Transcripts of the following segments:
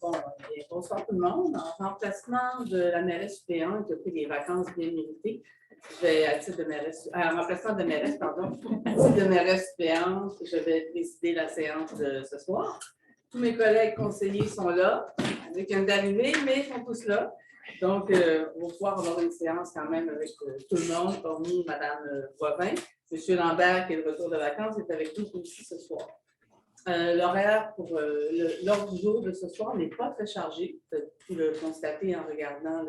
Bon, bonsoir tout le monde. En remplacement de la mairesse suppléante qui a pris des vacances bien méritées, je vais, à titre de mairesse, en remplacement de mairesse, pardon, à titre de mairesse suppléante, je vais présider la séance de ce soir. Tous mes collègues conseillers sont là, avec un d'arrivée, mais ils sont tous là. Donc, on va pouvoir avoir une séance quand même avec tout le monde, hormis Mme Boivin. M. Lambert, qui est de retour de vacances, est avec nous aussi ce soir. L'horaire pour l'ordre du jour de ce soir n'est pas très chargé. Vous avez pu le constater en regardant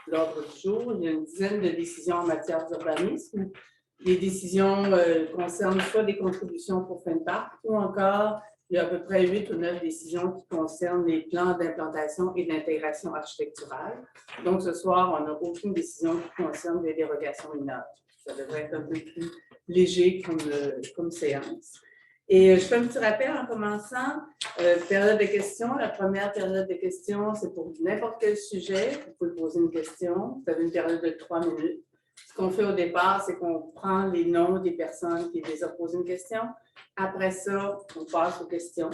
l'ordre du jour. Il y a une dizaine de décisions en matière d'urbanisme. Les décisions concernent soit des contributions pour fin de parc ou encore, il y a à peu près 8 ou 9 décisions qui concernent les plans d'implantation et d'intégration architecturale. Donc, ce soir, on n'a aucune décision qui concerne des dérogations mineures. Ça devrait être un peu plus léger comme séance. Et je fais un petit rappel en commençant. Période de questions. La première période de questions, c'est pour n'importe quel sujet. Vous pouvez poser une question. Vous avez une période de 3 minutes. Ce qu'on fait au départ, c'est qu'on prend les noms des personnes qui déjà posé une question. Après ça, on passe aux questions.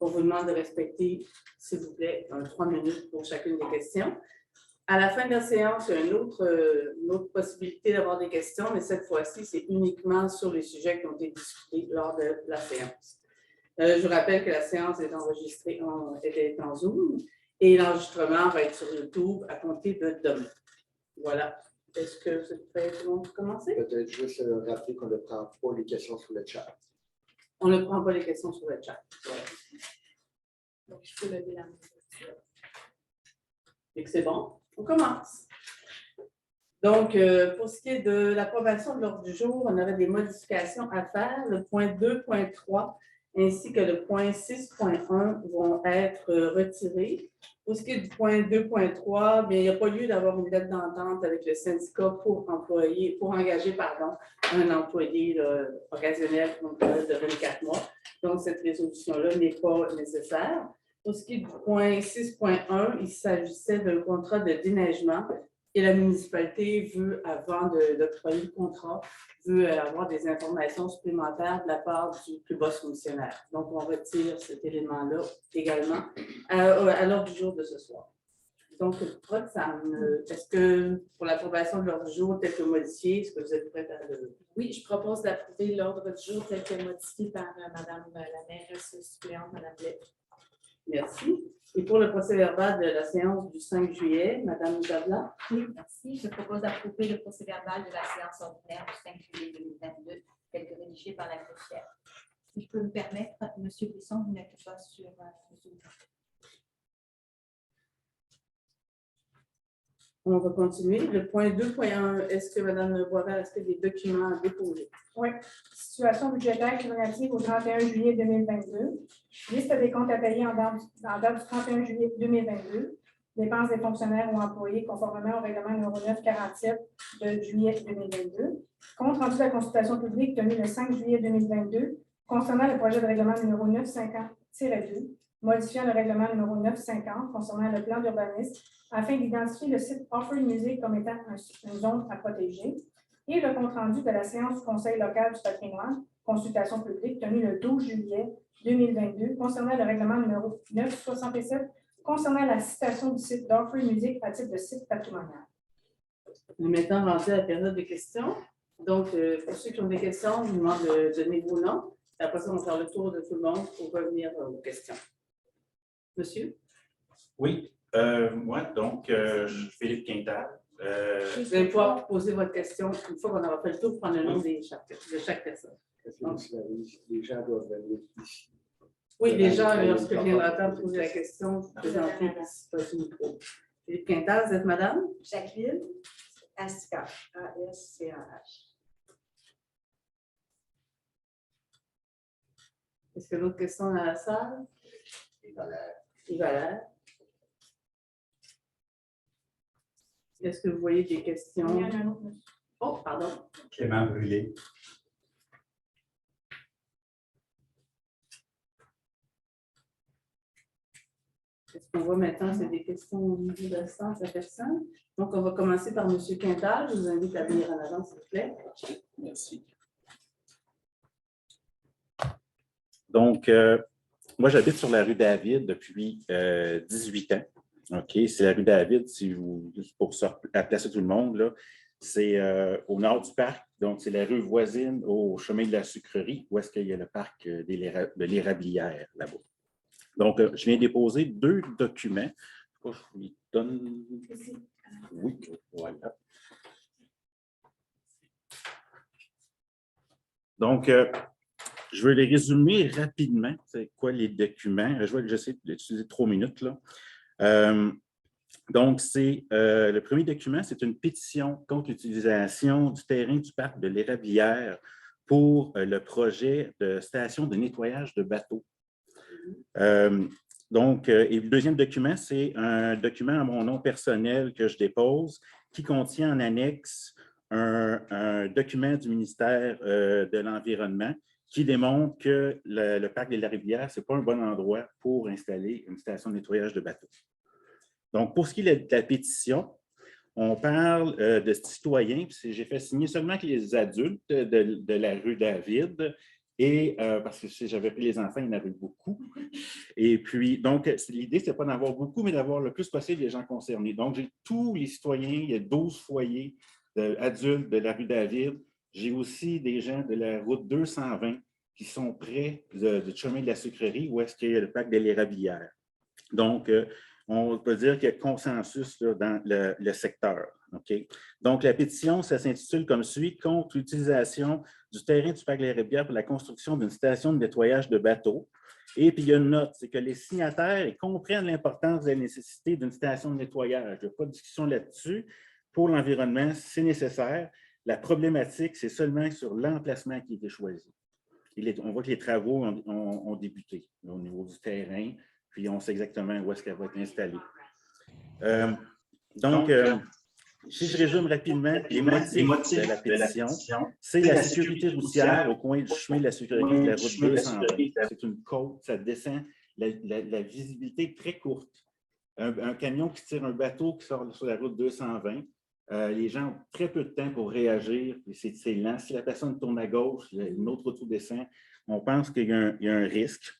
On vous demande de respecter, s'il vous plaît, 3 minutes pour chacune des questions. À la fin de la séance, il y a une autre possibilité d'avoir des questions, mais cette fois-ci, c'est uniquement sur les sujets qui ont été discutés lors de la séance. Je vous rappelle que la séance est enregistrée en Zoom et l'enregistrement va être sur YouTube à compter de demain. Voilà. Est-ce que vous êtes prêts pour commencer? Peut-être juste rappeler qu'on ne prend pas les questions sur le chat. On ne prend pas les questions sur le chat. Voilà. Donc, je peux lever la main. Et que c'est bon. On commence. Donc, pour ce qui est de l'approbation de l'ordre du jour, on avait des modifications à faire. Le point 2.3 ainsi que le point 6.1 vont être retirés. Pour ce qui est du point 2.3, il n'y a pas lieu d'avoir une lettre d'entente avec le syndicat pour engager un employé occasionnel pour une période de 24 mois. Donc, cette résolution-là n'est pas nécessaire. Pour ce qui est du point 6.1, il s'agissait d'un contrat de déneigement et la municipalité veut, avant d'octroyer le contrat, veut avoir des informations supplémentaires de la part du plus bas soumissionnaire. Donc, on retire cet élément-là également à l'ordre du jour de ce soir. Donc, Roxane, est-ce que pour l'approbation de l'ordre du jour tel que modifié, est-ce que vous êtes prête à le... Oui, je propose d'approuver l'ordre du jour tel que modifié par Mme la mairesse suppléante, Mme Blais. Merci. Et pour le procès-verbal de la séance du 5 juillet, Mme Javla. Oui, merci. Je propose d'approuver le procès-verbal de la séance ordinaire du 5 juillet 2022, tel que rédigé par la greffière. Si je peux me permettre, M. Brisson, vous n'êtes pas sur Zoom. On va continuer. Le point 2.1, est-ce que Mme Boisvert, est-ce que des documents à déposer? Oui. Situation budgétaire relative au 31 juillet 2022. Liste des comptes à payer en date du 31 juillet 2022. Dépenses des fonctionnaires ou employés conformément au règlement numéro 947 de juillet 2022. Compte rendu de la consultation publique tenue le 5 juillet 2022 concernant le projet de règlement numéro 950-2, modifiant le règlement numéro 950 concernant le plan d'urbanisme afin d'identifier le site Offer Music comme étant une zone à protéger, et le compte-rendu de la séance du Conseil local du patrimoine, consultation publique, tenue le 12 juillet 2022, concernant le règlement numéro 967, concernant la citation du site d'Offer Music à titre de site patrimonial. Nous mettons rendu à la période de questions. Donc, pour ceux qui ont des questions, je vous demande de donner vos noms. Après ça, on va faire le tour de tout le monde pour revenir aux questions. Monsieur? Oui. Moi, donc, Philippe Quintal. Vous allez pouvoir poser votre question une fois qu'on aura fait le tour pour prendre le nom de chaque personne. Donc, les gens doivent venir ici. Oui, les gens, lorsque viendra le temps de poser la question, vous présentez ce micro. Philippe Quintal, vous êtes madame? Jacqueline Asca, A-S-C-A-H. Est-ce qu'il y a d'autres questions dans la salle? Yves Allaire. Est-ce que vous voyez des questions? Il y en a un autre, monsieur. Oh, pardon. Clément Brûlé. Est-ce qu'on voit maintenant, c'est des questions au niveau de l'assistance à personne? Donc, on va commencer par M. Quintal. Je vous invite à venir en avant, s'il vous plaît. Merci. Donc, moi, j'habite sur la rue David depuis 18 ans. OK, c'est la rue David, juste pour placer tout le monde, là. C'est au nord du parc, donc c'est la rue voisine au chemin de la Sucrerie, où est-ce qu'il y a le parc de l'Érablière, là-bas. Donc, je viens déposer 2 documents. Je vous les donne. Oui, voilà. Donc, je vais les résumer rapidement. C'est quoi les documents? Je vois que j'essaie d'utiliser 3 minutes, là. Donc, le premier document, c'est une pétition contre l'utilisation du terrain du parc de l'Érablière pour le projet de station de nettoyage de bateaux. Et le deuxième document, c'est un document à mon nom personnel que je dépose qui contient en annexe un document du ministère de l'Environnement qui démontre que le parc de l'Érablière, ce n'est pas un bon endroit pour installer une station de nettoyage de bateaux. Donc, pour ce qui est de la pétition, on parle de citoyens, puis j'ai fait signer seulement avec les adultes de la rue David, et parce que si j'avais pris les enfants, il y en avait beaucoup. Et puis, donc, l'idée, ce n'est pas d'en avoir beaucoup, mais d'avoir le plus possible les gens concernés. Donc, j'ai tous les citoyens, il y a 12 foyers adultes de la rue David. J'ai aussi des gens de la route 220 qui sont près du chemin de la Sucrerie, où est-ce qu'il y a le parc de l'Érablière. Donc, on peut dire qu'il y a consensus là, dans le secteur. Okay? Donc, la pétition, ça s'intitule comme suit « Contre l'utilisation du terrain du parc de l'Érablière pour la construction d'une station de nettoyage de bateaux ». Et puis, il y a une note, c'est que les signataires comprennent l'importance de la nécessité d'une station de nettoyage. Il n'y a pas de discussion là-dessus. Pour l'environnement, c'est nécessaire. La problématique, c'est seulement sur l'emplacement qui a été choisi. On voit que les travaux ont débuté là, au niveau du terrain. Puis on sait exactement où est-ce qu'elle va être installée. Si je résume rapidement, les motifs de la pétition, c'est la sécurité routière au coin du chemin de la Sucrerie de la route 220. C'est une côte, ça descend, la visibilité est très courte. Un camion qui tire un bateau qui sort sur la route 220, les gens ont très peu de temps pour réagir, c'est lent. Si la personne tourne à gauche, une autre auto descend, on pense qu'il y a un risque.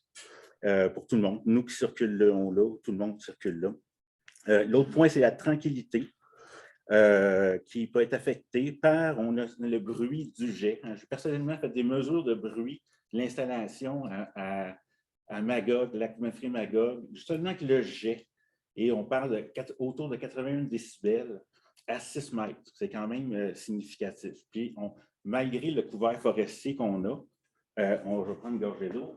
Pour tout le monde. Nous qui circulons là, tout le monde circule là. L'autre point, c'est la tranquillité qui peut être affectée par le bruit du jet. J'ai personnellement fait des mesures de bruit de l'installation à Magog, Lac-Méphré-Magog, seulement que le jet, et on parle autour de 81 décibels à 6 mètres. C'est quand même significatif. Puis, malgré le couvert forestier qu'on a, on va prendre une gorgée d'eau,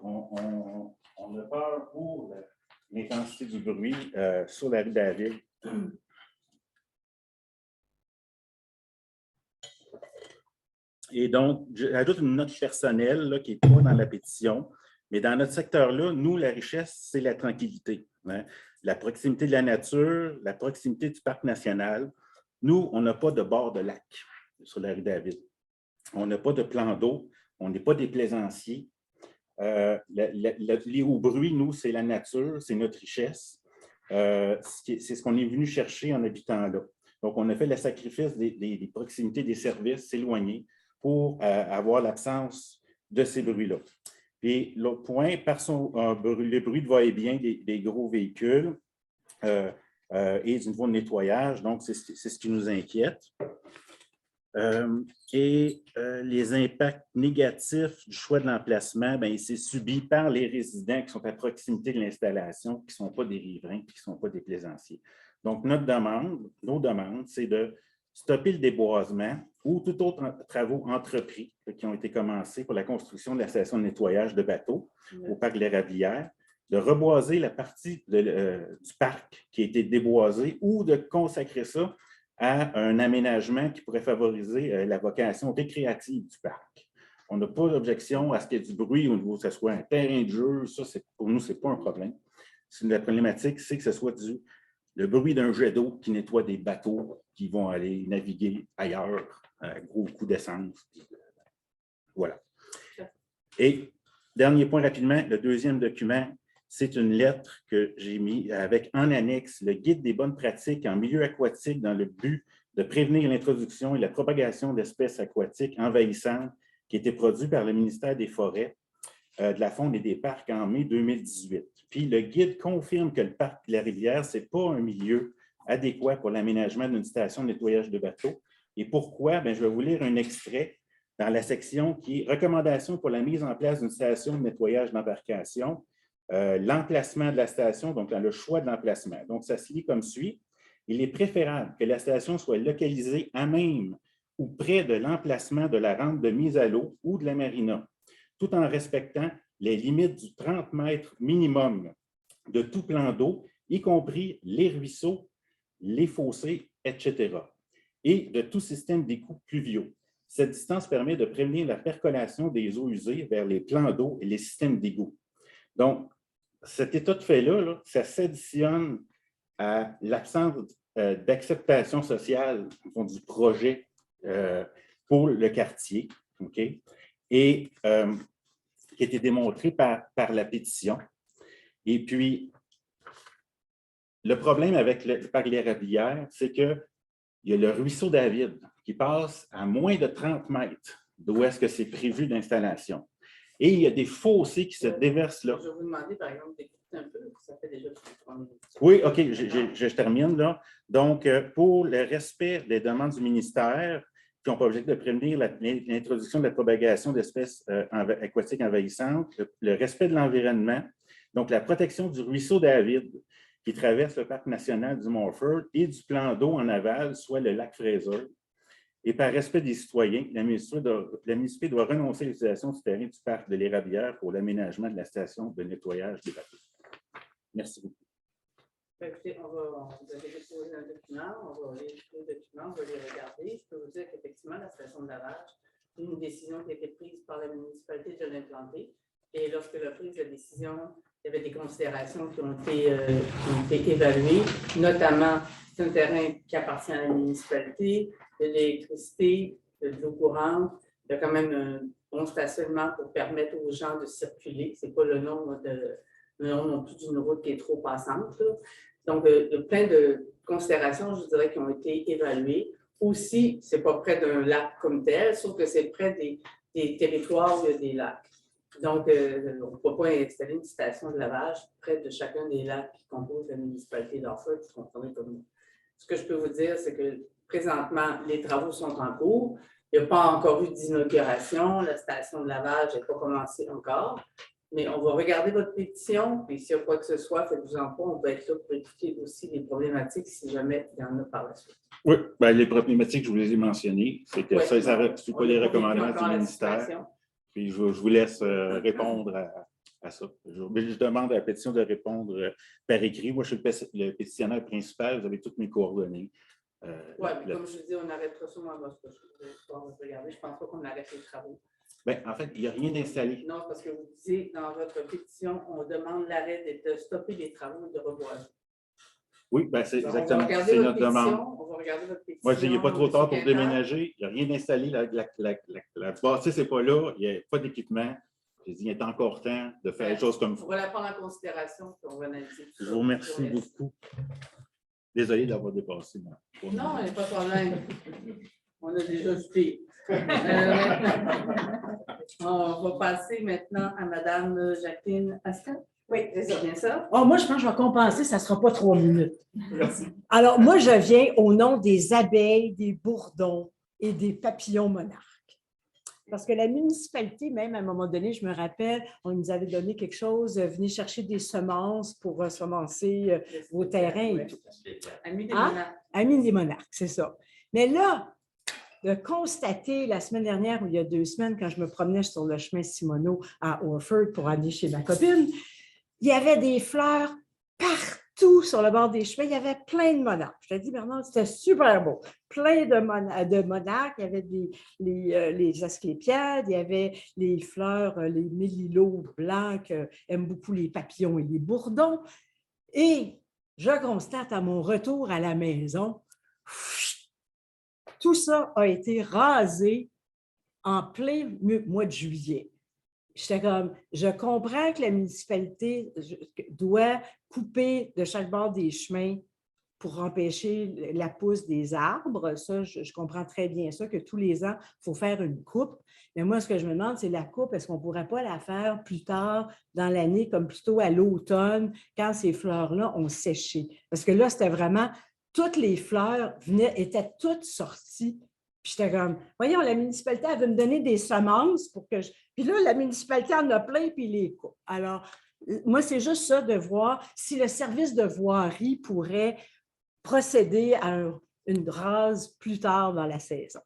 on a peur pour l'intensité du bruit sur la rue David. Et donc, j'ajoute une note personnelle là, qui n'est pas dans la pétition, mais dans notre secteur-là, nous, la richesse, c'est la tranquillité. Hein? La proximité de la nature, la proximité du parc national. Nous, on n'a pas de bord de lac sur la rue David. On n'a pas de plan d'eau, on n'est pas des plaisanciers. Au bruit, nous, c'est la nature, c'est notre richesse. C'est ce qu'on est venu chercher en habitant là. Donc, on a fait le sacrifice des proximités des services, s'éloigner pour avoir l'absence de ces bruits-là. Puis, l'autre point, le bruit de va-et-vient des gros véhicules et du niveau de nettoyage, donc c'est ce qui nous inquiète. Les impacts négatifs du choix de l'emplacement, c'est subi par les résidents qui sont à proximité de l'installation, qui ne sont pas des riverains et qui ne sont pas des plaisanciers. Donc, nos demandes, c'est de stopper le déboisement ou tout autre travaux entrepris qui ont été commencés pour la construction de la station de nettoyage de bateaux au parc de l'Érablière, de reboiser la partie du parc qui a été déboisée ou de consacrer ça à un aménagement qui pourrait favoriser la vocation récréative du parc. On n'a pas d'objection à ce qu'il y ait du bruit au niveau que ce soit un terrain de jeu. Ça, pour nous, ce n'est pas un problème. La problématique, c'est que ce soit le bruit d'un jet d'eau qui nettoie des bateaux qui vont aller naviguer ailleurs, à gros coup d'essence. Voilà. Et dernier point rapidement, le deuxième document, c'est une lettre que j'ai mis avec en annexe le guide des bonnes pratiques en milieu aquatique dans le but de prévenir l'introduction et la propagation d'espèces aquatiques envahissantes qui a été produit par le ministère des Forêts de la faune et des parcs en mai 2018. Puis le guide confirme que le parc de la rivière, ce n'est pas un milieu adéquat pour l'aménagement d'une station de nettoyage de bateaux. Et pourquoi? Bien, je vais vous lire un extrait dans la section qui est « Recommandations pour la mise en place d'une station de nettoyage d'embarcation ». L'emplacement de la station, donc dans le choix de l'emplacement. Donc, ça se lit comme suit. Il est préférable que la station soit localisée à même ou près de l'emplacement de la rampe de mise à l'eau ou de la marina, tout en respectant les limites du 30 mètres minimum de tout plan d'eau, y compris les ruisseaux, les fossés, etc., et de tout système d'égout pluviaux. Cette distance permet de prévenir la percolation des eaux usées vers les plans d'eau et les systèmes d'égout. Donc, cet état de fait-là, ça s'additionne à l'absence d'acceptation sociale du projet pour le quartier, okay? Et qui a été démontré par la pétition. Et puis, le problème avec le parc des Érablières, c'est qu'il y a le ruisseau David qui passe à moins de 30 mètres d'où est-ce que c'est prévu d'installation. Et il y a des fossés qui se déversent là. Je vais vous demander, par exemple, d'écouter un peu, ça fait déjà plus de 3 minutes. Oui, OK, je termine là. Donc, pour le respect des demandes du ministère, qui ont pour objectif de prévenir l'introduction de la propagation d'espèces aquatiques envahissantes, le respect de l'environnement, donc la protection du ruisseau David, qui traverse le parc national du Morford, et du plan d'eau en aval, soit le lac Fraser. Et par respect des citoyens, la municipalité doit renoncer à l'utilisation du terrain du parc de l'Érablière pour l'aménagement de la station de nettoyage des bateaux. Merci beaucoup. Écoutez, vous avez déposé un document, on va lire le document, on va les regarder. Je peux vous dire qu'effectivement, la station de lavage, c'est une décision qui a été prise par la municipalité de l'implanter. Et lorsque la prise de décision, il y avait des considérations qui ont été évaluées, notamment c'est un terrain qui appartient à la municipalité, de l'électricité, de l'eau courante. Il y a quand même un bon stationnement pour permettre aux gens de circuler. Ce n'est pas le nombre non plus d'une route qui est trop passante, là. Donc, il y a plein de considérations, je dirais, qui ont été évaluées. Aussi, ce n'est pas près d'un lac comme tel, sauf que c'est près des territoires où il y a des lacs. Donc, on ne peut pas installer une station de lavage près de chacun des lacs qui composent la municipalité d'Orford. Ce que je peux vous dire, c'est que présentement, les travaux sont en cours. Il n'y a pas encore eu d'inauguration. La station de lavage n'est pas commencée encore. Mais on va regarder votre pétition, puis s'il y a quoi que ce soit, faites-vous-en pas. On peut être là pour écouter aussi les problématiques si jamais il y en a par la suite. Oui, bien, les problématiques, je vous les ai mentionnées. C'est que ça ne suit pas les recommandations du ministère. Puis je vous laisse répondre à ça. Je demande à la pétition de répondre par écrit. Moi, je suis le pétitionnaire principal. Vous avez toutes mes coordonnées. Oui, comme je dis, on arrêtera sûrement votre regarder. Je ne pense pas qu'on arrête les travaux. Bien, en fait, il n'y a rien d'installé. Non, parce que vous disiez dans votre pétition, on demande l'arrêt de stopper les travaux de reboisement. Oui, ben c'est exactement c'est notre demande. On va regarder votre pétition. Moi, je dis, il n'est pas trop tard pour déménager. Il n'y a rien installé. La bâtisse n'est pas là. Il n'y a pas d'équipement. J'ai dit, il est encore temps de faire les choses comme il faut. On va la prendre en considération et on va analyser tout ça. Je vous remercie beaucoup. Désolé d'avoir dépassé. Non, il n'y a pas de problème. On a déjà du pire. On va passer maintenant à Mme Jacqueline Astin. Oui, c'est bien ça. Oh, moi, je pense que je vais compenser, ça ne sera pas 3 minutes. Merci. Alors, moi, je viens au nom des abeilles, des bourdons et des papillons monarques. Parce que la municipalité, même à un moment donné, je me rappelle, on nous avait donné quelque chose, venez chercher des semences pour semencer vos terrains et tout. Amis des monarques. Amis des monarques, c'est ça. Mais là, de constater la semaine dernière, ou il y a 2 semaines, quand je me promenais sur le chemin Simoneau à Orford pour aller chez ma copine, il y avait des fleurs partout sur le bord des chemins. Il y avait plein de monarques. Je te dis, Bernard, c'était super beau. Plein de monarques. Il y avait les asclépiades, il y avait les fleurs, les mélillots blancs qui aiment beaucoup les papillons et les bourdons. Et je constate à mon retour à la maison, tout ça a été rasé en plein mois de juillet. J'étais comme, je comprends que la municipalité doit couper de chaque bord des chemins pour empêcher la pousse des arbres. Ça, je comprends très bien ça, que tous les ans, il faut faire une coupe. Mais moi, ce que je me demande, c'est la coupe, est-ce qu'on ne pourrait pas la faire plus tard dans l'année, comme plutôt à l'automne, quand ces fleurs-là ont séché? Parce que là, c'était vraiment, toutes les fleurs étaient toutes sorties. Puis j'étais comme, voyons, la municipalité, elle veut me donner des semences pour que je... Puis là, la municipalité en a plein, puis les coupe. Alors, moi, c'est juste ça de voir si le service de voirie pourrait procéder à une rase plus tard dans la saison.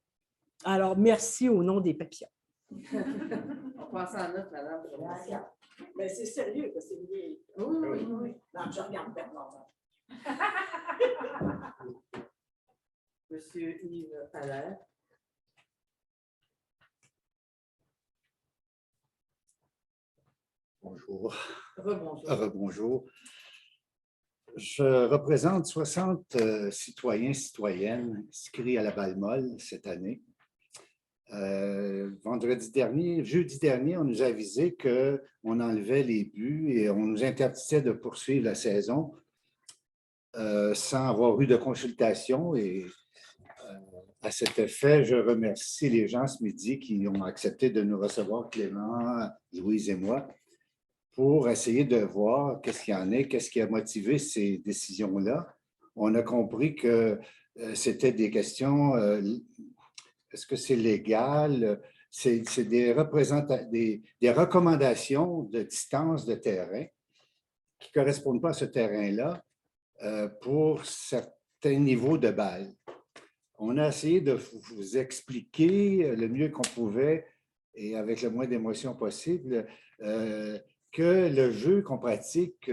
Alors, merci au nom des papillons. On passe en note, madame. Mais c'est sérieux, parce que c'est lié. Oui. Non, je regarde Bernard. Monsieur Yves Allaire. Bonjour. Rebonjour. Bonjour. Je représente 60 citoyens, citoyennes inscrits à la Balle-Molle cette année. Jeudi dernier, on nous a avisé qu'on enlevait les buts et on nous interdisait de poursuivre la saison sans avoir eu de consultation. Et à cet effet, je remercie les gens ce midi qui ont accepté de nous recevoir, Clément, Louise et moi, pour essayer de voir qu'est-ce qu'il y en est, qu'est-ce qui a motivé ces décisions-là. On a compris que c'était des questions, est-ce que c'est légal? C'est des recommandations de distance de terrain qui ne correspondent pas à ce terrain-là pour certains niveaux de balles. On a essayé de vous expliquer le mieux qu'on pouvait et avec le moins d'émotion possible que le jeu qu'on pratique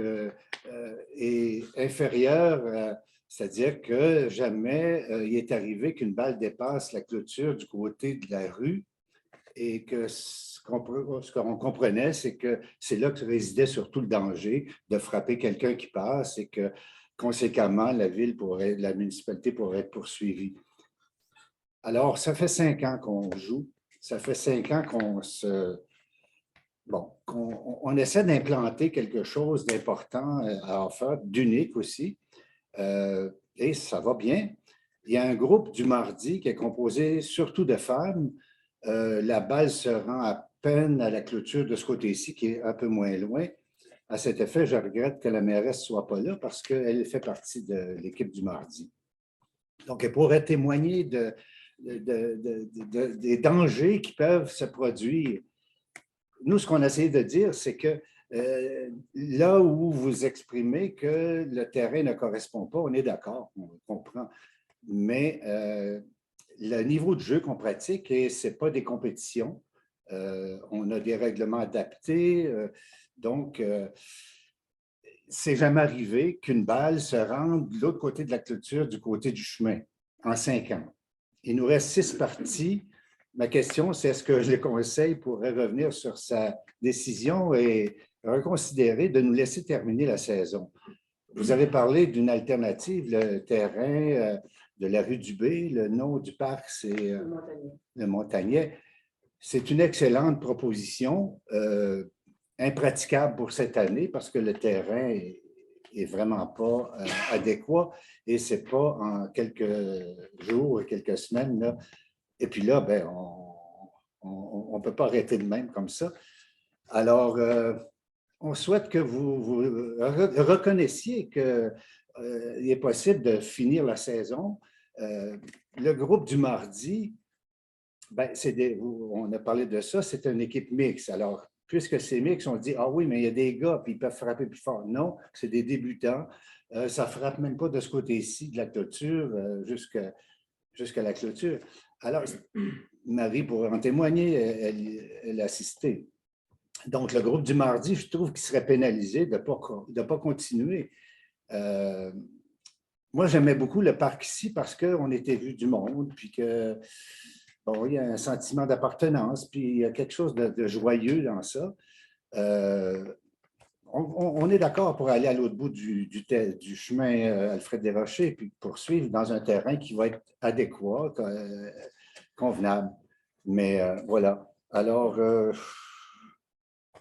est inférieur, c'est-à-dire que jamais il est arrivé qu'une balle dépasse la clôture du côté de la rue et que ce qu'on comprenait, c'est que c'est là que résidait surtout le danger de frapper quelqu'un qui passe et que, conséquemment, la municipalité pourrait être poursuivie. Alors, ça fait 5 ans qu'on joue, ça fait 5 ans qu'on essaie d'implanter quelque chose d'important à Offa, d'unique aussi, et ça va bien. Il y a un groupe du mardi qui est composé surtout de femmes. La balle se rend à peine à la clôture de ce côté-ci, qui est un peu moins loin. À cet effet, je regrette que la mairesse ne soit pas là parce qu'elle fait partie de l'équipe du mardi. Donc, elle pourrait témoigner des dangers qui peuvent se produire. Nous, ce qu'on essaie de dire, c'est que là où vous exprimez que le terrain ne correspond pas, on est d'accord, on comprend. Mais le niveau de jeu qu'on pratique, ce n'est pas des compétitions. On a des règlements adaptés. Donc, c'est jamais arrivé qu'une balle se rende de l'autre côté de la clôture, du côté du chemin, en 5 ans. Il nous reste 6 parties. Ma question, c'est est-ce que le Conseil pourrait revenir sur sa décision et reconsidérer de nous laisser terminer la saison? Vous avez parlé d'une alternative, le terrain de la rue du B, le nom du parc, c'est le Montagnet. C'est une excellente proposition, impraticable pour cette année parce que le terrain est vraiment pas adéquat et c'est pas en quelques jours et quelques semaines. Là. Et puis là, ben, on ne peut pas arrêter de même comme ça. Alors, on souhaite que vous reconnaissiez qu'il est possible de finir la saison. Le groupe du mardi, ben, on a parlé de ça, c'est une équipe mixte. Alors, puisque c'est mixte, on dit, ah oui, mais il y a des gars, puis ils peuvent frapper plus fort. Non, c'est des débutants. Ça ne frappe même pas de ce côté-ci de la clôture jusqu'à la clôture. Alors, Marie pourrait en témoigner, elle assistait. Donc, le groupe du mardi, je trouve qu'il serait pénalisé de ne pas continuer. Moi, j'aimais beaucoup le parc ici parce qu'on était vu du monde, puis que, bon, il y a un sentiment d'appartenance, puis il y a quelque chose de joyeux dans ça. On est d'accord pour aller à l'autre bout du chemin Alfred Desrochers, puis poursuivre dans un terrain qui va être adéquat, convenable. Mais voilà. Alors,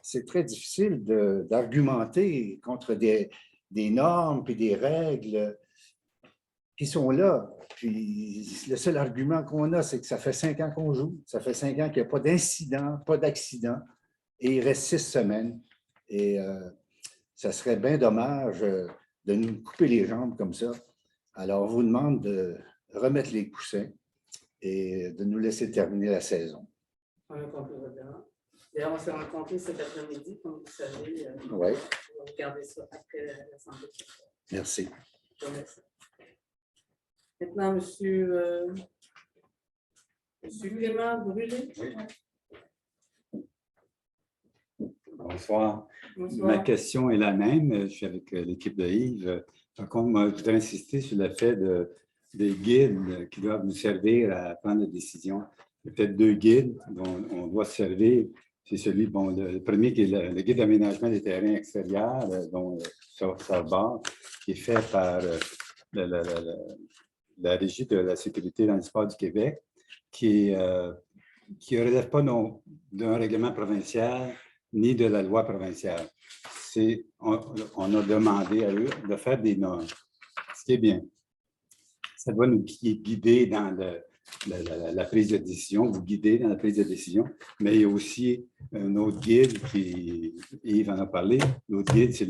c'est très difficile d'argumenter contre des normes puis des règles. qui sont là. Puis le seul argument qu'on a, c'est que ça fait 5 ans qu'on joue. Ça fait 5 ans qu'il n'y a pas d'incident, pas d'accident. Et il reste 6 semaines. Et ça serait bien dommage de nous couper les jambes comme ça. Alors, on vous demande de remettre les coussins et de nous laisser terminer la saison. On a compris votre demande. D'ailleurs, on s'est rencontrés cet après-midi, comme vous savez. Oui. On va regarder ça après l'Assemblée. Merci. Je vous remercie. Maintenant, monsieur Clément Brûlé. Bonsoir. Bonsoir. Ma question est la même. Je suis avec l'équipe de Yves. Par contre, moi, je voudrais insister sur le fait des guides qui doivent nous servir à prendre des décisions. Il y a peut-être 2 guides dont on doit se servir. C'est celui, bon, le premier qui est le guide d'aménagement des terrains extérieurs, dont Salbar, qui est fait par la Régie de la sécurité dans le sport du Québec, qui ne relève pas d'un règlement provincial ni de la loi provinciale. On a demandé à eux de faire des normes, ce qui est bien. Ça doit nous guider dans la prise de décision, vous guider dans la prise de décision, mais il y a aussi un autre guide qui, Yves en a parlé, l'autre guide, c'est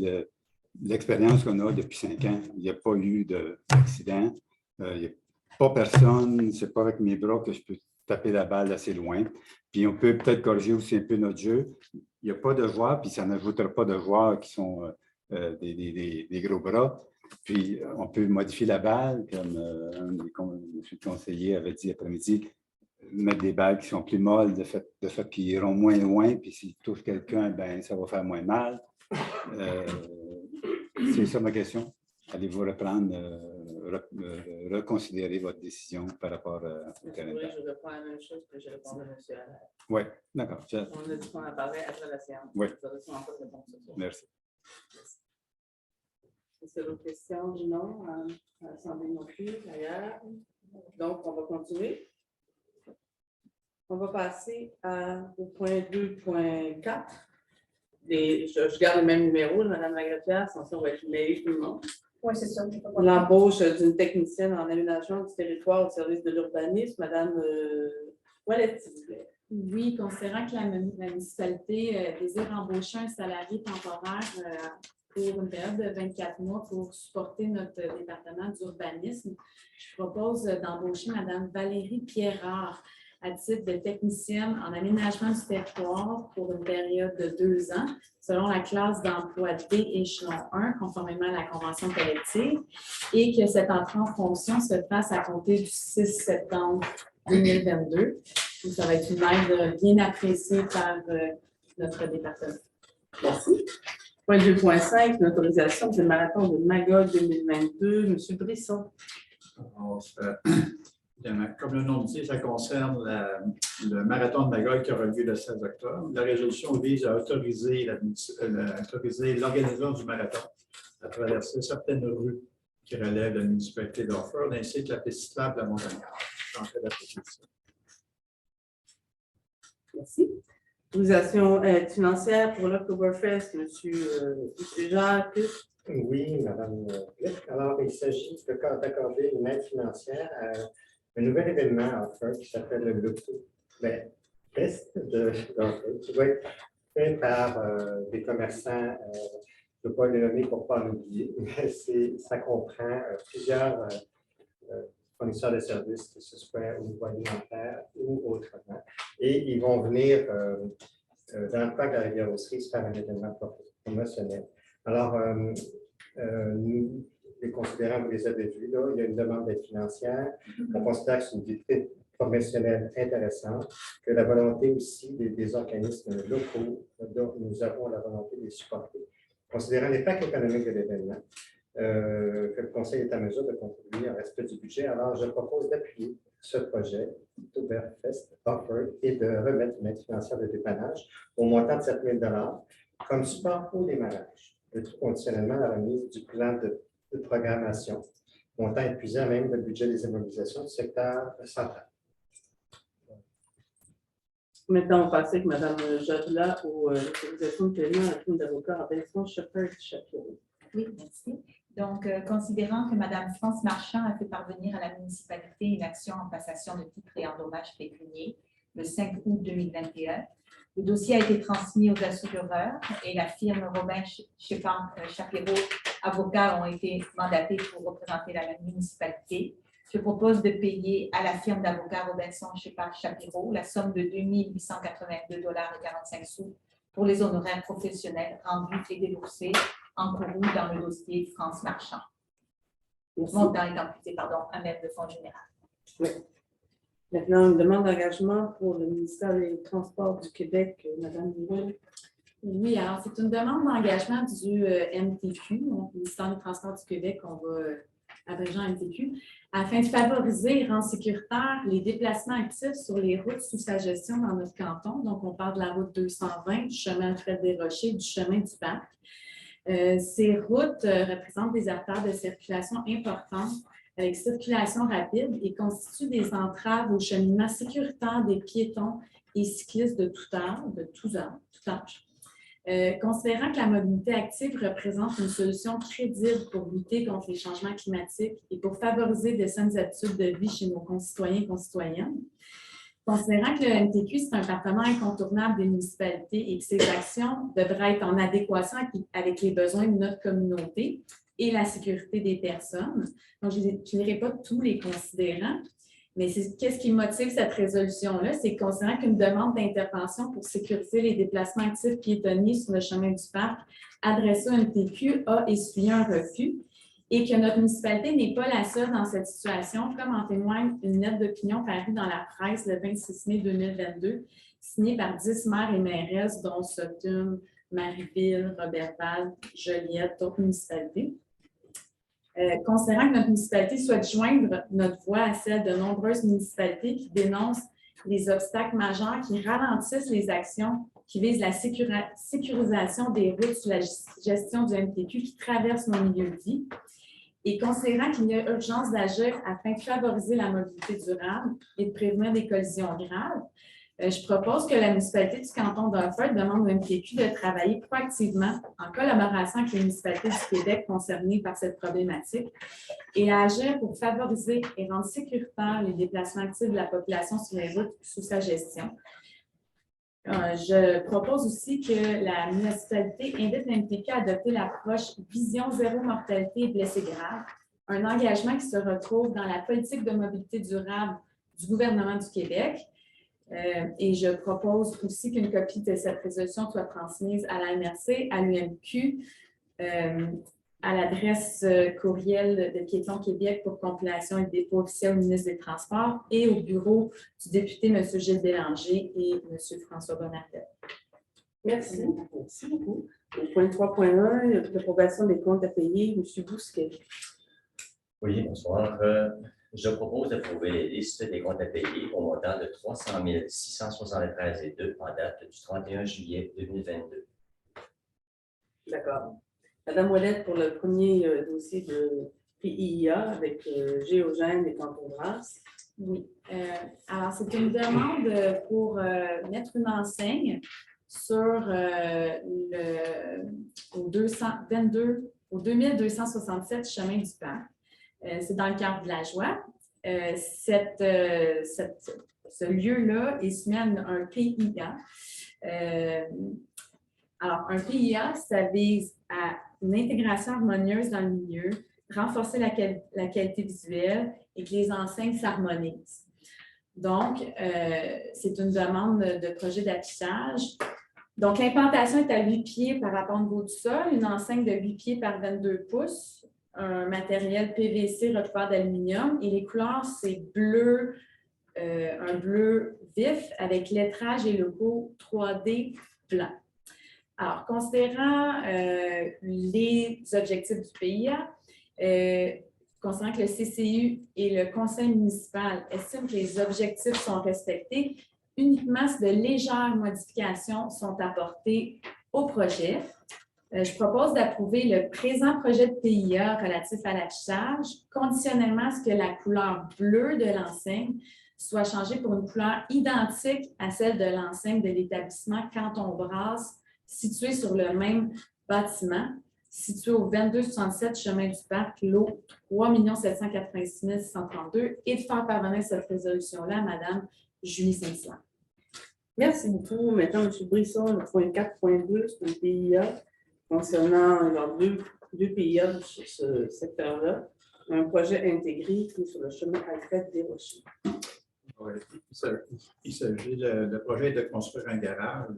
l'expérience qu'on a depuis 5 ans. Il n'y a pas eu d'accident, il n'y a pas personne, c'est pas avec mes bras que je peux taper la balle assez loin. Puis on peut peut-être corriger aussi un peu notre jeu. Il n'y a pas de joueurs, puis ça n'ajoutera pas de joueurs qui sont des gros bras. Puis on peut modifier la balle, comme M. le conseiller avait dit après-midi, mettre des balles qui sont plus molles, de fait qu'ils iront moins loin, puis s'ils touchent quelqu'un, ben ça va faire moins mal. C'est ça ma question. Allez-vous reconsidérer votre décision par rapport au terrain? Oui, je reprends la même chose que j'ai répondu à M. Allaire. Oui, d'accord. On a dit qu'on en parlait après la séance. Oui. Vous aurez sûrement pas de réponse ce soir. Merci. C'est l'autre question du non à l'Assemblée non plus, ailleurs. Donc, on va continuer. On va passer au point 2.4. Je garde le même numéro, Mme Lagretière, sans ça, on va être mêlés tout le monde. Oui, c'est ça. L'embauche d'une technicienne en aménagement du territoire au service de l'urbanisme, Mme Ouellette, s'il vous plaît. Oui, considérant que la municipalité désire embaucher un salarié temporaire pour une période de 24 mois pour supporter notre département d'urbanisme, je propose d'embaucher Mme Valérie Pierrard à titre de technicienne en aménagement du territoire pour une période de 2 ans, selon la classe d'emploi D échelon 1, conformément à la convention collective, et que cette entrée en fonction se fasse à compter du 6 septembre 2022. Donc, ça va être une aide bien appréciée par notre département. Merci. Point 2.5, l'autorisation du marathon de Magog 2022. M. Brisson. Comme le nom le dit, ça concerne le marathon de Magog qui aura lieu le 16 octobre. La résolution vise à autoriser l'organisation du marathon à traverser certaines rues qui relèvent de la municipalité d'Orford, ainsi que la piste cyclable de la Montagnarde. J'en fais la proposition. Merci. Autorisation financière pour l'Octoberfest, M. Jacques. Oui, Mme Glick. Alors, il s'agit d'accorder une aide financière à un nouvel événement à Orford qui s'appelle le Fest d'Orford, qui va être fait par des commerçants, je ne peux pas les nommer pour ne pas l'oublier, mais ça comprend plusieurs fournisseurs de services, que ce soit au niveau alimentaire ou autrement. Et ils vont venir dans le parc de la Rivière-aux-Cerises faire un événement promotionnel. Alors, nous les considérons, vous les avez vus, là, il y a une demande d'aide financière. On considère que c'est une vitrine professionnelle intéressante, que la volonté aussi des organismes locaux, dont nous avons la volonté de les supporter. Considérant l'impact économique de l'événement, que le Conseil est à mesure de contribuer au respect du budget, alors je propose d'appuyer ce projet, Oktoberfest Orford, et de remettre une aide financière de dépannage au montant de 7 000 $, comme support au démarrage, le tout conditionnellement à la remise du plan de programmation, montant épuisé à même le budget des immobilisations du secteur central. Maintenant, on va passer avec Mme Jadla aux autorisations de paiement à la firme d'avocats en Benson Shepherd Sheffield. Oui, merci. Donc, considérant que Mme France Marchand a fait parvenir à la municipalité une action en passation de titres et en dommages pécuniers le 5 août 2021, le dossier a été transmis aux assureurs et la firme Robin Shapiro, avocats, ont été mandatés pour représenter la municipalité. Je propose de payer à la firme d'avocats Robinson Shapiro la somme de 2 882,45 $ pour les honoraires professionnels rendus et déboursés encourus dans le dossier France Marchand. Le montant est imputé, à même le fonds général. Oui. Maintenant, une demande d'engagement pour le ministère des Transports du Québec, Mme Mouret. Oui, alors c'est une demande d'engagement du MTQ, donc le ministère des Transports du Québec, on va abréger en MTQ, afin de favoriser et rendre sécuritaires les déplacements actifs sur les routes sous sa gestion dans notre canton. Donc, on parle de la route 220, du chemin Alfred-Desrochers, du chemin du Parc. Ces routes représentent des artères de circulation importantes avec circulation rapide et constituent des entraves au cheminement sécuritaire des piétons et cyclistes de tout âge. Considérant que la mobilité active représente une solution crédible pour lutter contre les changements climatiques et pour favoriser de saines habitudes de vie chez nos concitoyens et concitoyennes, considérant que le MTQ, c'est un partenaire incontournable des municipalités et que ses actions devraient être en adéquation avec les besoins de notre communauté et la sécurité des personnes. Donc, je ne lirai pas tous les considérants, mais qu'est-ce qui motive cette résolution-là? C'est considérant qu'une demande d'intervention pour sécuriser les déplacements actifs piétonniers sur le chemin du Parc adressée au MTQ a essuyé un refus et que notre municipalité n'est pas la seule dans cette situation, comme en témoigne une lettre d'opinion parue dans la presse le 26 mai 2022, signée par 10 maires et mairesses, dont Sutton, Marieville, Roberval, Joliette, d'autres municipalités. Considérant que notre municipalité souhaite joindre notre voix à celle de nombreuses municipalités qui dénoncent les obstacles majeurs qui ralentissent les actions qui visent la sécurisation des routes sous la gestion du MTQ qui traversent nos milieux de vie, et considérant qu'il y a urgence d'agir afin de favoriser la mobilité durable et de prévenir des collisions graves, je propose que la municipalité du canton d'Hartford demande au MTQ de travailler proactivement en collaboration avec les municipalités du Québec concernées par cette problématique et à agir pour favoriser et rendre sécuritaires les déplacements actifs de la population sur les routes sous sa gestion. Je propose aussi que la municipalité invite le MTQ à adopter l'approche Vision zéro mortalité et blessés graves, un engagement qui se retrouve dans la politique de mobilité durable du gouvernement du Québec. Et je propose aussi qu'une copie de cette résolution soit transmise à la MRC, à l'UMQ, à l'adresse courriel de Piétons Québec pour compilation et dépôt officiel au ministre des Transports et au bureau du député M. Gilles Bélanger et M. François Bonnardel. Merci. Merci beaucoup. Au point 3.1, l'approbation des comptes à payer, M. Bousquet. Oui, bonsoir. Je propose d'approuver les listes des comptes à payer au montant de 300 673,2 en date du 31 juillet 2022. D'accord. Madame Ouellette pour le premier dossier de PIA avec Géogène et Cantons-Brasse. Oui. Alors, c'est une demande pour mettre une enseigne sur au 2267 chemin du Parc. C'est dans le cadre de la joie. Ce lieu-là est soumis à un PIA. Alors, un PIA, ça vise à une intégration harmonieuse dans le milieu, renforcer la qualité visuelle et que les enseignes s'harmonisent. Donc, c'est une demande de projet d'affichage. Donc, l'implantation est à 8 pieds par rapport au niveau du sol, une enseigne de 8 pieds par 22 pouces, un matériel PVC recouvert d'aluminium et les couleurs, c'est bleu, un bleu vif avec lettrage et logo 3D blanc. Alors, considérant les objectifs du PIA, considérant que le CCU et le conseil municipal estiment que les objectifs sont respectés, uniquement si de légères modifications sont apportées au projet. Je propose d'approuver le présent projet de PIA relatif à l'affichage, conditionnellement à ce que la couleur bleue de l'enseigne soit changée pour une couleur identique à celle de l'enseigne de l'établissement Canton-Brasse situé sur le même bâtiment, situé au 2267 chemin du Parc, lot 3 786 632, et de faire parvenir cette résolution-là à Mme Julie Saint-Hilaire. Merci beaucoup. Maintenant, M. Brisson, le point 4.2, c'est un PIA concernant leurs deux PIA sur ce secteur-là. Un projet intégré qui est sur le chemin Alfred Desrochers. Oui, il s'agit, le projet est de construire un garage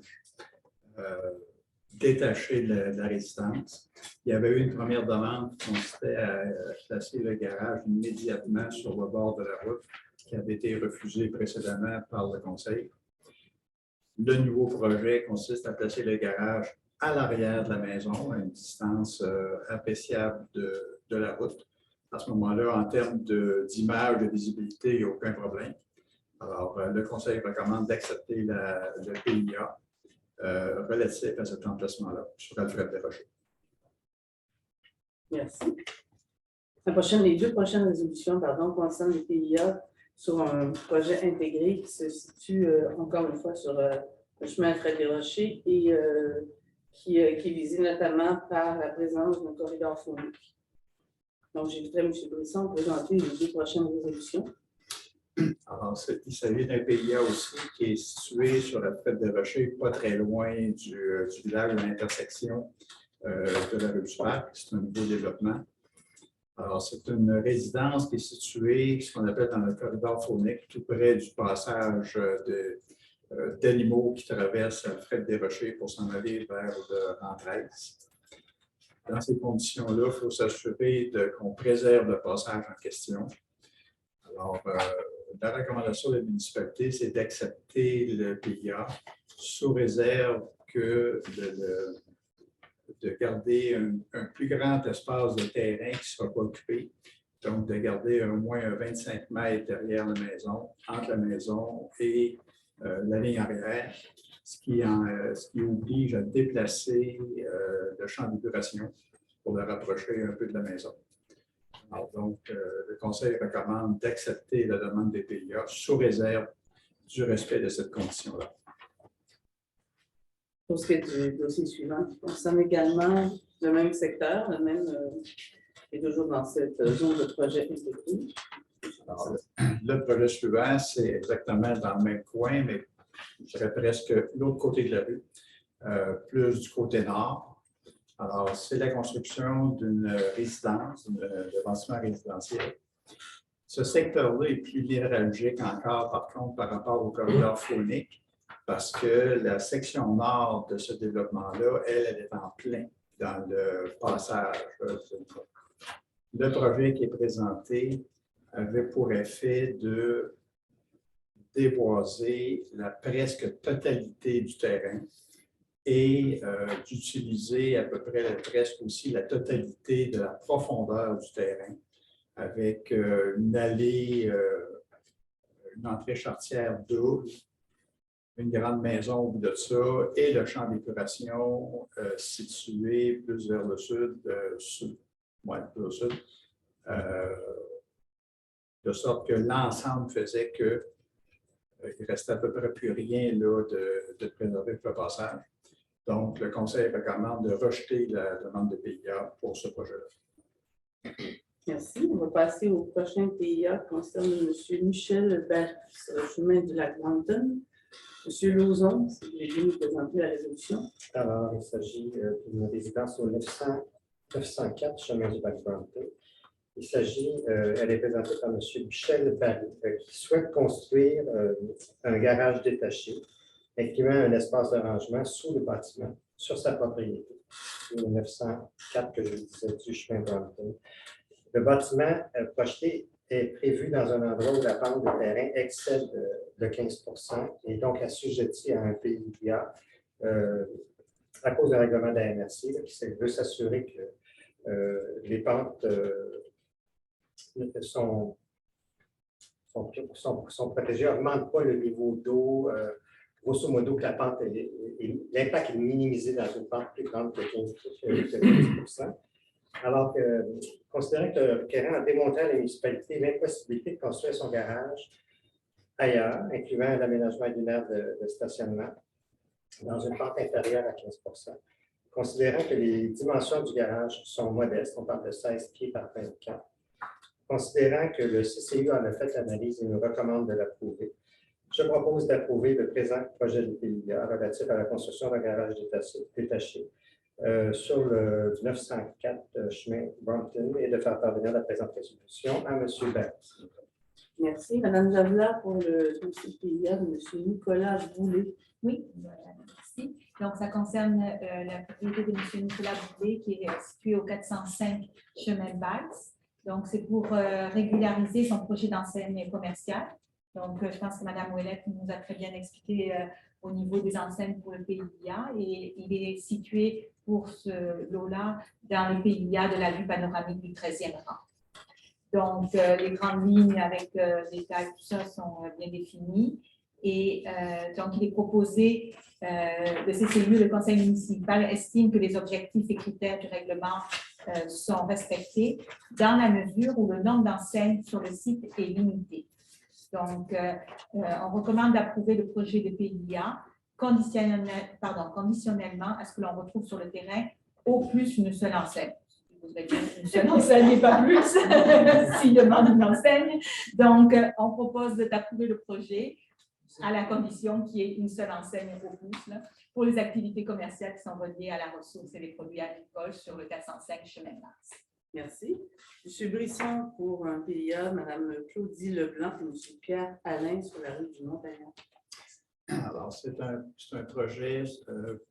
détaché de la résidence. Il y avait eu une première demande qui consistait à placer le garage immédiatement sur le bord de la route, qui avait été refusée précédemment par le conseil. Le nouveau projet consiste à placer le garage à l'arrière de la maison, à une distance appréciable de la route. À ce moment-là, en termes d'image, de visibilité, il n'y a aucun problème. Alors, le conseil recommande d'accepter le PIA relatif à cet emplacement-là sur Alfred Desrochers. Merci. Les deux prochaines résolutions concernent les PIA sur un projet intégré qui se situe encore une fois sur le chemin Alfred Desrochers et qui est visé notamment par la présence d'un corridor phonique. Donc, j'inviterai M. Brisson à présenter les deux prochaines résolutions. Alors, il s'agit d'un PIA aussi qui est situé sur la Alfred Desrochers, pas très loin du village de l'intersection de la rue du Parc. C'est un nouveau développement. Alors, c'est une résidence qui est située, ce qu'on appelle dans le corridor phonique, tout près du passage d'animaux qui traversent Alfred Desrochers pour s'en aller vers Rentresse. Dans ces conditions-là, il faut s'assurer qu'on préserve le passage en question. Alors, la recommandation de la municipalité, c'est d'accepter le PIA sous réserve de garder un plus grand espace de terrain qui ne sera pas occupé. Donc, de garder au moins 25 mètres derrière la maison, entre la maison et la ligne arrière, ce qui oblige à déplacer le champ d'épuration pour le rapprocher un peu de la maison. Alors, donc, le conseil recommande d'accepter la demande des PIA sous réserve du respect de cette condition-là. Pour ce qui est du dossier suivant, qui concerne également le même secteur, et toujours dans cette zone de projet intégré. Alors, le projet suivant, c'est exactement dans le même coin, mais je dirais presque l'autre côté de la rue, plus du côté nord. Alors, c'est la construction d'une résidence, de bâtiment résidentiel. Ce secteur-là est plus névralgique encore, par contre, par rapport au corridor phonique, parce que la section nord de ce développement-là, elle est en plein dans le passage. Le projet qui est présenté avait pour effet de déboiser la presque totalité du terrain et d'utiliser à peu près presque aussi la totalité de la profondeur du terrain avec une allée, une entrée charretière double, une grande maison au bout de ça et le champ d'épuration situé plus vers le sud, plus au sud, de sorte que l'ensemble faisait qu'il ne restait à peu près plus rien là, de préserver pour le passage. Donc, le conseil recommande de rejeter la demande de PIA pour ce projet-là. Merci. On va passer au prochain PIA concernant M. Michel Barry sur le chemin du lac Mountain. M. Lauzon, si vous voulez bien nous présenter la résolution. Alors, il s'agit d'une résidence au 904 chemin du lac Mountain. Il s'agit, elle est présentée par M. Michel Barry, qui souhaite construire un garage détaché incluant un espace de rangement sous le bâtiment sur sa propriété, le 904 que je disais du chemin Brompton. Le bâtiment projeté est prévu dans un endroit où la pente de terrain excède de 15 % et donc assujetti à un PIA à cause d'un règlement de la MRC qui veut s'assurer que les pentes sont protégées, n'augmentent pas le niveau d'eau. Grosso modo, que la pente, l'impact est minimisé dans une pente plus grande que 15 %. Alors que, considérant que le requérant a démontré à la municipalité l'impossibilité de construire son garage ailleurs, incluant l'aménagement d'une aire de stationnement, dans une pente inférieure à 15 %. considérant que les dimensions du garage sont modestes, on parle de 16 pieds par 24, considérant que le CCU en a fait l'analyse et nous recommande de l'approuver, je propose d'approuver le présent projet de PIA relatif à la construction d'un garage détaché sur le 904 chemin Brompton et de faire parvenir la présente résolution à M. Banks. Merci. Madame Javela pour le dossier PIA de M. Nicolas Boulay. Oui, merci. Donc, ça concerne la propriété de M. Nicolas Boulay qui est située au 405 chemin Bax. Donc, c'est pour régulariser son projet d'enseigne commerciale. Donc, je pense que Mme Ouellette nous a très bien expliqué au niveau des enseignes pour le PIA et il est situé pour ce lot-là dans le PIA de la vue panoramique du 13e rang. Donc, les grandes lignes avec les tailles, tout ça sont bien définies. Et donc, il est proposé, le CCU, le conseil municipal, estime que les objectifs et critères du règlement sont respectés dans la mesure où le nombre d'enseignes sur le site est limité. Donc, on recommande d'approuver le projet de PIA conditionnellement à ce que l'on retrouve sur le terrain au plus une seule enseigne. Vous voudrais dire une seule enseigne et pas plus, s'il demande une enseigne. Donc, on propose d'approuver le projet à la condition qu'il y ait une seule enseigne au plus là, pour les activités commerciales qui sont reliées à la ressource et les produits agricoles sur le 405 chemin Mars. Merci. M. Brisson pour un PIA, Mme Claudie Leblanc et M. Pierre Alain sur la rue du Mont-Agnon. Alors, c'est un projet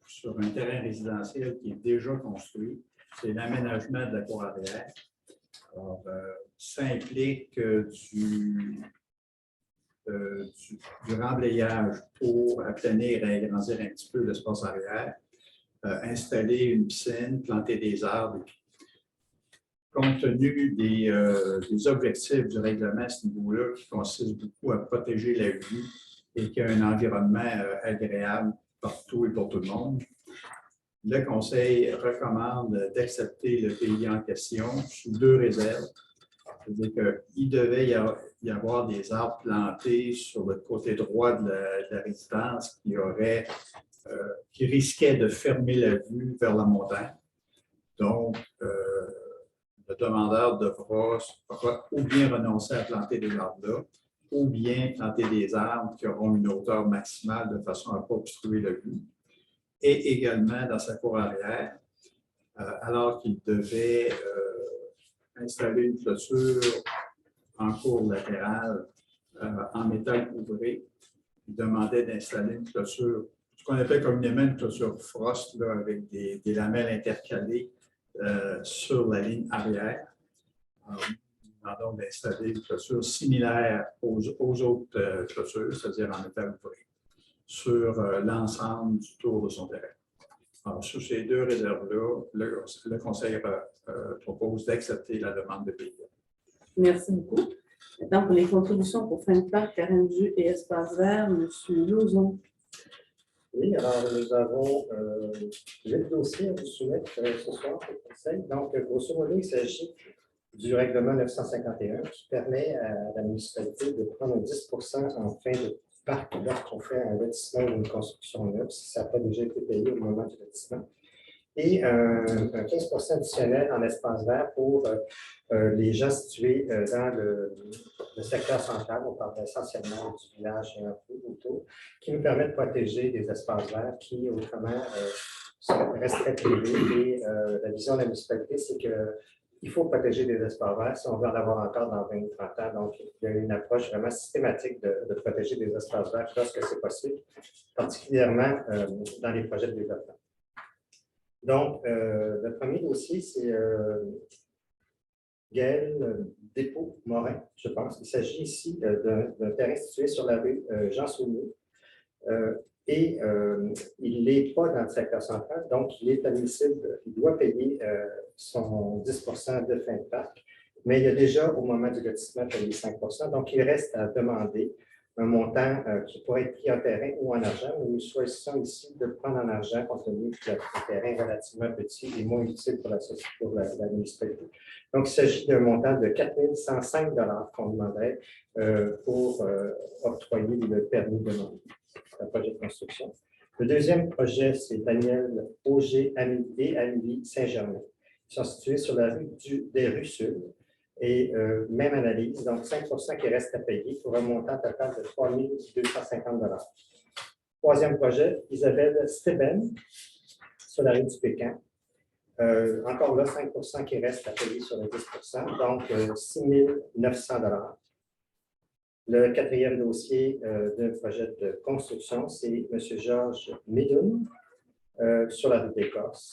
sur un terrain résidentiel qui est déjà construit. C'est l'aménagement de la cour arrière. Alors, ça implique du remblayage pour aplanir et agrandir un petit peu l'espace arrière, installer une piscine, planter des arbres. Compte tenu des objectifs du règlement à ce niveau-là, qui consiste beaucoup à protéger la vue et qu'il y a un environnement agréable partout et pour tout le monde, le Conseil recommande d'accepter le PIA en question sous 2 réserves. C'est-à-dire qu'il devait y avoir des arbres plantés sur le côté droit de la résidence qui risquaient de fermer la vue vers la montagne. Donc, le demandeur devra ou bien renoncer à planter des arbres là, ou bien planter des arbres qui auront une hauteur maximale de façon à ne pas obstruer la vue. Et également dans sa cour arrière, alors qu'il devait installer une clôture en cour latérale en métal ouvré, il demandait d'installer une clôture, ce qu'on appelle communément une clôture frost, là, avec des lamelles intercalées sur la ligne arrière. Nous demandons d'installer une clôture similaire aux autres clôtures, c'est-à-dire en métal ouvré, sur l'ensemble du tour de son terrain. Alors, sur ces 2 réserves-là, le Conseil propose d'accepter la demande de PIA. Merci beaucoup. Maintenant, pour les contributions pour fin de parc, terrain de jeu et espace vert, M. Lauzon. Oui, alors nous avons 8 dossiers à vous soumettre ce soir au Conseil. Donc, grosso modo, il s'agit du règlement 951 qui permet à la municipalité de prendre 10 en fin de parc lorsqu'on fait un lotissement ou une construction neuve, si ça n'a pas déjà été payé au moment du lotissement. Et un 15 additionnel en espace vert pour les gens situés dans le secteur central. On parle essentiellement du village et un peu autour, qui nous permet de protéger des espaces verts qui, autrement, resteraient privés. Et la vision de la municipalité, c'est qu'il faut protéger des espaces verts si on veut en avoir encore dans 20-30 ans. Donc, il y a une approche vraiment systématique de protéger des espaces verts lorsque c'est possible, particulièrement dans les projets de développement. Donc, le premier dossier, c'est Gaël Despaux-Morin, je pense. Il s'agit ici d'un terrain situé sur la rue Jean-Saunier. Et il n'est pas dans le secteur central, donc il est admissible, il doit payer son 10 de fin de parc, mais il a déjà, au moment du lotissement, payé 5 donc il reste à demander un montant qui pourrait être pris en terrain ou en argent, mais nous choisissons ici de prendre en argent compte tenu que le terrain est relativement petit et moins utile pour la municipalité. Donc, il s'agit d'un montant de 4 105 qu'on demanderait pour octroyer le permis de un projet de construction. Le deuxième projet, c'est Daniel Auger et Amélie Saint-Germain. Ils sont situés sur la rue des rues Sud. Et même analyse, donc 5 qui reste à payer pour un montant total de 3 250 $. Troisième projet, Isabelle Steben, sur la rue du Pécan. Encore là, 5 qui reste à payer sur les 10 donc 6 900 $. Le quatrième dossier d'un projet de construction, c'est M. Georges Médoun sur la rue d'Écosse.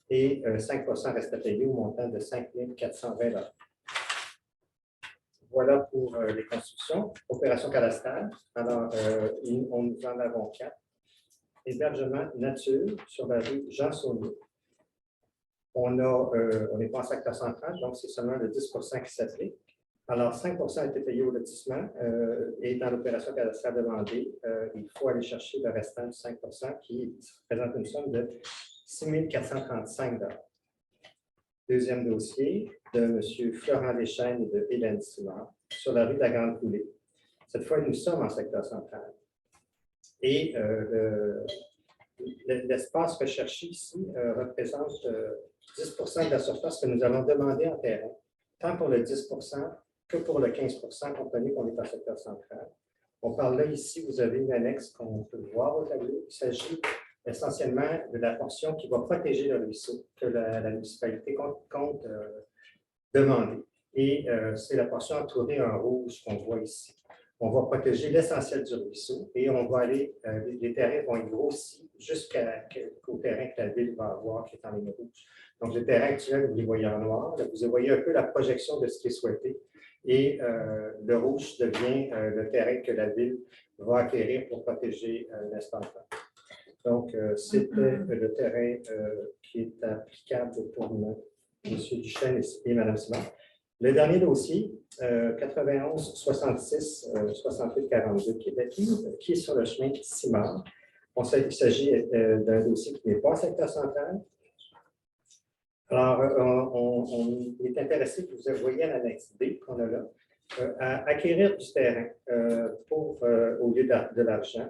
Et 5 reste à payer au montant de 5 420 $. Voilà pour les constructions. Opération cadastrale. Alors, nous en avons 4. Hébergement nature sur la rue Jean-Saunier. On n'est pas en secteur central, donc c'est seulement le 10 qui s'applique. Alors, 5 a été payé au lotissement et dans l'opération cadastrale demandée, il faut aller chercher le restant de 5 qui représente une somme de 6 435 $. Deuxième dossier de M. Florent Deschênes et de Hélène Simard sur la rue de la Grande Coulée. Cette fois, nous sommes en secteur central. Et l'espace recherché ici représente 10 de la surface que nous allons demander en terrain, tant pour le 10 que pour le 15 compte tenu qu'on est en secteur central. On parle là ici, vous avez une annexe qu'on peut voir au tableau. Il s'agit essentiellement de la portion qui va protéger le ruisseau que la municipalité compte demander. Et c'est la portion entourée en rouge qu'on voit ici. On va protéger l'essentiel du ruisseau et on va aller, les terrains vont être grossis jusqu'au terrain que la ville va avoir qui est en ligne rouge. Donc, le terrain actuel, vous les voyez en noir. Là, vous voyez un peu la projection de ce qui est souhaité. Et le rouge devient le terrain que la ville va acquérir pour protéger l'espace vert. Donc, c'était le terrain qui est applicable pour M. Duchesne et Mme Simard. Le dernier dossier, 91 66 68 42 Québec, qui est sur le chemin Simard. Il s'agit d'un dossier qui n'est pas en secteur central. Alors, on est intéressé, que vous voyez à l'annexe D qu'on a là, à acquérir du terrain au lieu de l'argent.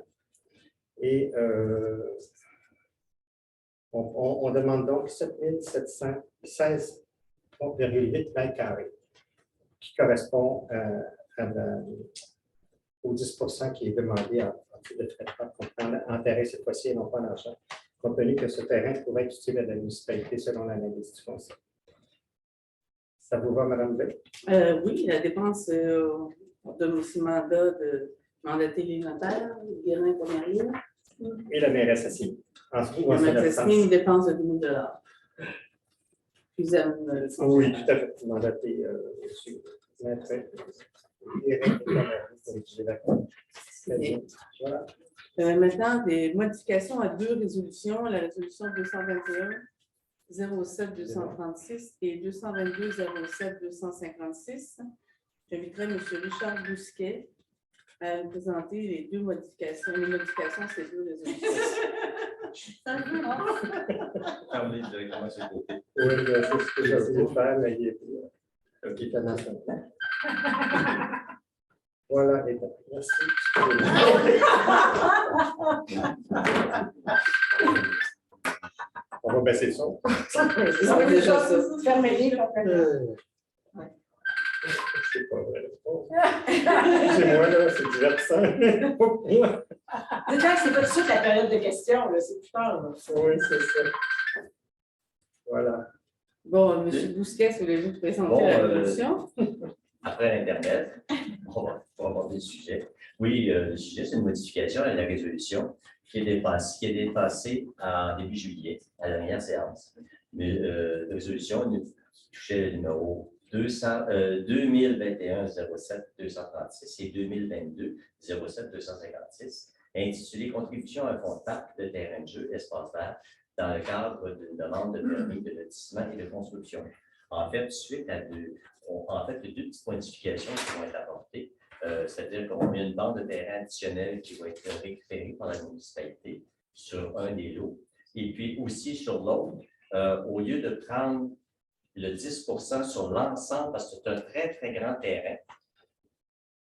Et on demande donc 7 716,8 m², qui correspond au 10 qui est demandé en plus de traitement en terrain cette fois-ci et non pas en argent, compte tenu que ce terrain pourrait être utile à la municipalité selon l'analyse du foncier. Ça vous va, Mme Blais? Oui, la dépense de aussi mandat de mandater les notaires, Guérin Poirier. Et la mairesse Assini. La mairesse Assini, une dépense de 10 000 $. Puis, oui, tout à fait. Mandater maître Guérin pour rédiger la compte. Voilà. Maintenant, des modifications à 2 résolutions, la résolution 221 07 236 et 222 07 256. J'inviterai M. Richard Bousquet à nous présenter les 2 modifications. Les modifications, c'est 2 résolutions. Parlez directement sur le côté. Oui, c'est ce que j'ai voulu faire, mais il est dans son plan. Voilà, et merci. On va baisser le son. Fermez-les. C'est pas vrai. C'est moi, là, c'est divertissant. Déjà, c'est pas tout de suite la période de questions, c'est plus tard. Oui, c'est ça. Voilà. Bon, M. Bousquet, voulez-vous présenter la résolution? Après l'Internet, on va aborder le sujet. Oui, le sujet, c'est une modification à la résolution qui est dépassée en début juillet, à la dernière séance. Mais la résolution qui touchait le numéro 2021 07 236 et 2022 07 256, intitulé Contribution à un fonds de parc de terrain de jeu, espace vert, dans le cadre d'une demande de permis de lotissement et de construction. En fait, suite à les 2 petites modifications qui vont être apportées, c'est-à-dire qu'on a une bande de terrain additionnelle qui va être récupérée par la municipalité sur un des lots. Et puis aussi sur l'autre, au lieu de prendre le 10 sur l'ensemble, parce que c'est un très, très grand terrain,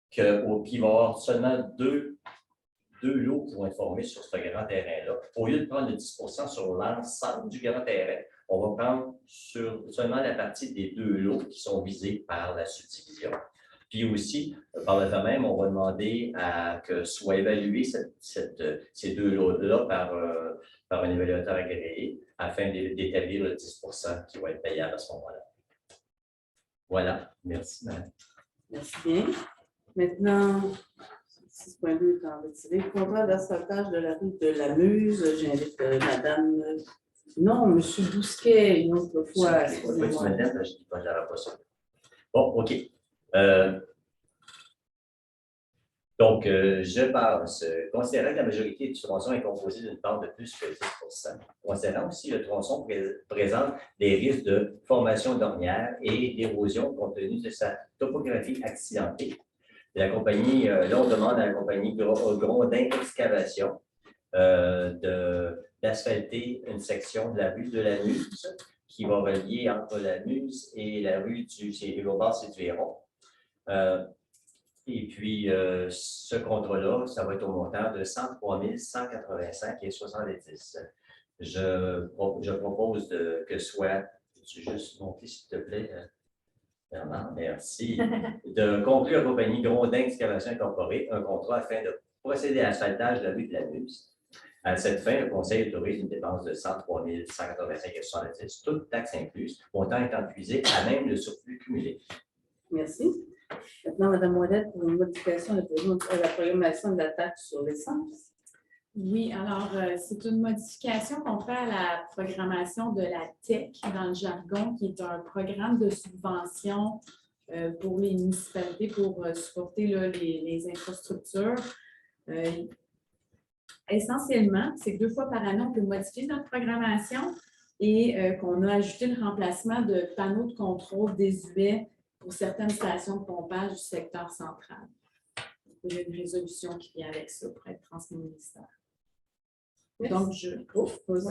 puis il va y avoir seulement 2 2 lots qui vont être formés sur ce grand terrain-là. Au lieu de prendre le 10% sur l'ensemble du grand terrain, on va prendre seulement la partie des 2 lots qui sont visés par la subdivision. Puis aussi, par le fait même, on va demander que soit évalué ces 2 lots-là par un évaluateur agréé afin d'établir le 10% qui va être payable à ce moment-là. Voilà. Merci, madame. Merci bien. Maintenant, 6.2 est en retiré. Contrat d'asphaltage de la rue de la Muse. J'invite madame. Non, M. Bousquet, une autre fois. Excusez-moi. Madame, je ne dis pas, je n'aurai pas ça. Bon, OK. Donc, je passe. Considérant que la majorité du tronçon est composée d'une part de plus que 10%, considérant aussi le tronçon présente des risques de formation d'ornières et d'érosion compte tenu de sa topographie accidentée. La compagnie, là, on demande à la compagnie Grondin Excavation d'asphalter une section de la rue de la Muse qui va relier entre la Muse et la rue du Bas-Séduéron. Et puis, ce contrat-là, ça va être au montant de 103 185,70. Je propose que soit, peux-tu juste monter, s'il te plaît, Bernard, merci, de conclure à la compagnie Grondin Excavation Incorporée un contrat afin de procéder à l'asphaltage de la rue de la Muse. À cette fin, le Conseil autorise une dépense de 103 185,70, toute taxe incluse, montant étant puisé à même le surplus cumulé. Merci. Maintenant, Mme Ouellette, pour une modification de la programmation de la taxe sur l'essence. Oui, alors, c'est une modification qu'on fait à la programmation de la TEC dans le jargon, qui est un programme de subvention pour les municipalités pour supporter là, les infrastructures. Essentiellement, c'est que 2 fois par année, on peut modifier notre programmation et qu'on a ajouté le remplacement de panneaux de contrôle désuets pour certaines stations de pompage du secteur central. Il y a une résolution qui vient avec ça pour être transmise au ministère. Donc, je propose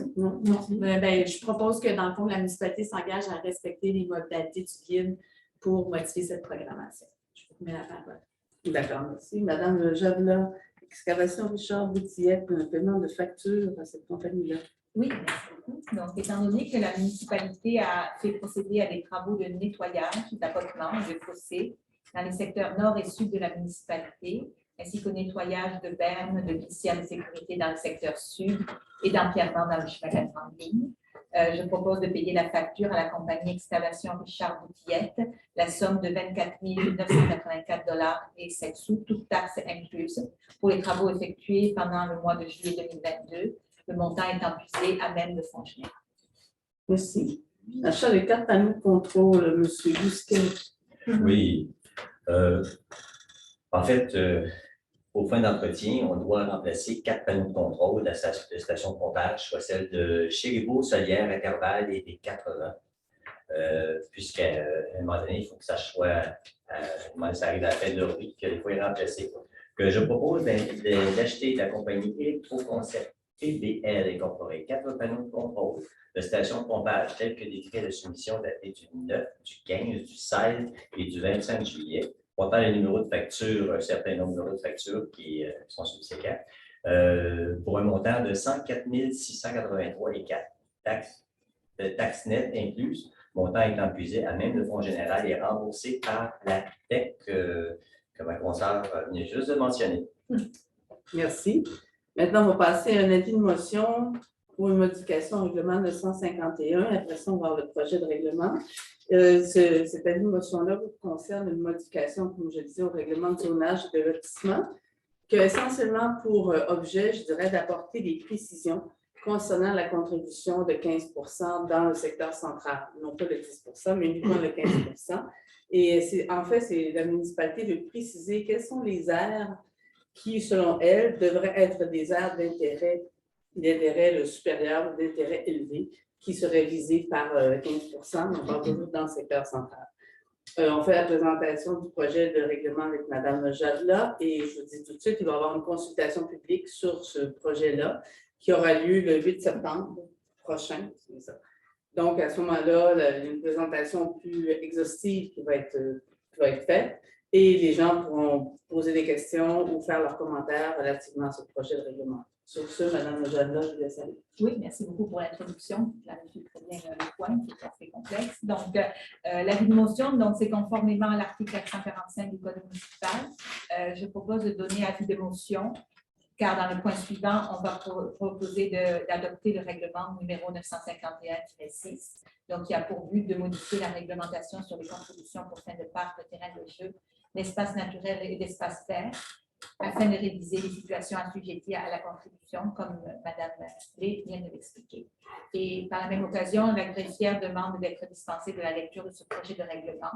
que, dans le fond, la municipalité s'engage à respecter les modalités du guide pour modifier cette programmation. Je vous remets la parole. D'accord, merci. Madame Javela, Excavation Richard Boutillette, un paiement de facture à cette compagnie-là. Oui, merci beaucoup. Donc, étant donné que la municipalité a fait procéder à des travaux de nettoyage, d'abattement et de fossés dans les secteurs nord et sud de la municipalité, ainsi qu'au nettoyage de bermes de glissières de sécurité dans le secteur sud et d'empierrement dans le chemin de la grande ligne, je propose de payer la facture à la compagnie Excavation Richard Boutillette, la somme de 24 984,07 $, toutes taxes incluses, pour les travaux effectués pendant le mois de juillet 2022. Le montant étant puisé à même le fonds général. Merci. Achat de 4 panneaux de contrôle, M. Bousquet. Oui. En fait, au fin d'entretien, on doit remplacer 4 panneaux de contrôle de la station de pompage, soit celle de Chéribeau, Solière, Intervalle et des 80. Puisqu'à un moment donné, il faut que ça soit, ça arrive à la fin de leur vie, qu'il faut les remplacer. Que je propose d'acheter de la compagnie Electroconcept TBL Incorporé 4 panneaux de contrôle de stations de pompage tels que décret de soumission daté du 9, du 15, du 16 et du 25 juillet. Portant les numéros de facture, un certain nombre de numéros de facture qui sont subséquents, pour un montant de 104 683,04 taxes nettes incluses, montant étant puisé à même le fonds général et remboursé par la TEC, que ma consoeur vient juste de mentionner. Merci. Maintenant, on va passer à un avis de motion pour une modification au règlement 951. Après ça, on va avoir le projet de règlement. Cet avis de motion-là concerne une modification, comme je disais, au règlement de zonage et de lotissement, qui a essentiellement pour objet, je dirais, d'apporter des précisions concernant la contribution de 15 % dans le secteur central. Non pas le 10 %, mais uniquement le 15 %. Et en fait, c'est la municipalité veut préciser quelles sont les aires qui, selon elle, devraient être des aires d'intérêt supérieur ou d'intérêt élevé, qui seraient visées par 15 %, on parle toujours dans le secteur central. On fait la présentation du projet de règlement avec Mme Javela et je vous dis tout de suite, il va y avoir une consultation publique sur ce projet-là qui aura lieu le 8 septembre prochain. C'est ça. Donc, à ce moment-là, une présentation plus exhaustive qui va être faite. Et les gens pourront poser des questions ou faire leurs commentaires relativement à ce projet de règlement. Sur ce, Mme Janda, je vous laisse aller. Oui, merci beaucoup pour l'introduction. Vous avez fait très bien le point, c'est assez complexe. Donc, l'avis de motion, donc, c'est conformément à l'article 445 du Code municipal. Je propose de donner avis de motion, car dans le point suivant, on va proposer d'adopter le règlement numéro 951-6. Donc, il y a pour but de modifier la réglementation sur les contributions pour fin de parc, de terrain de jeu, d'espace naturel et d'espace vert, afin de réviser les situations assujetties à la contribution, comme Mme Lé vient de l'expliquer. Et par la même occasion, la greffière demande d'être dispensée de la lecture de ce projet de règlement,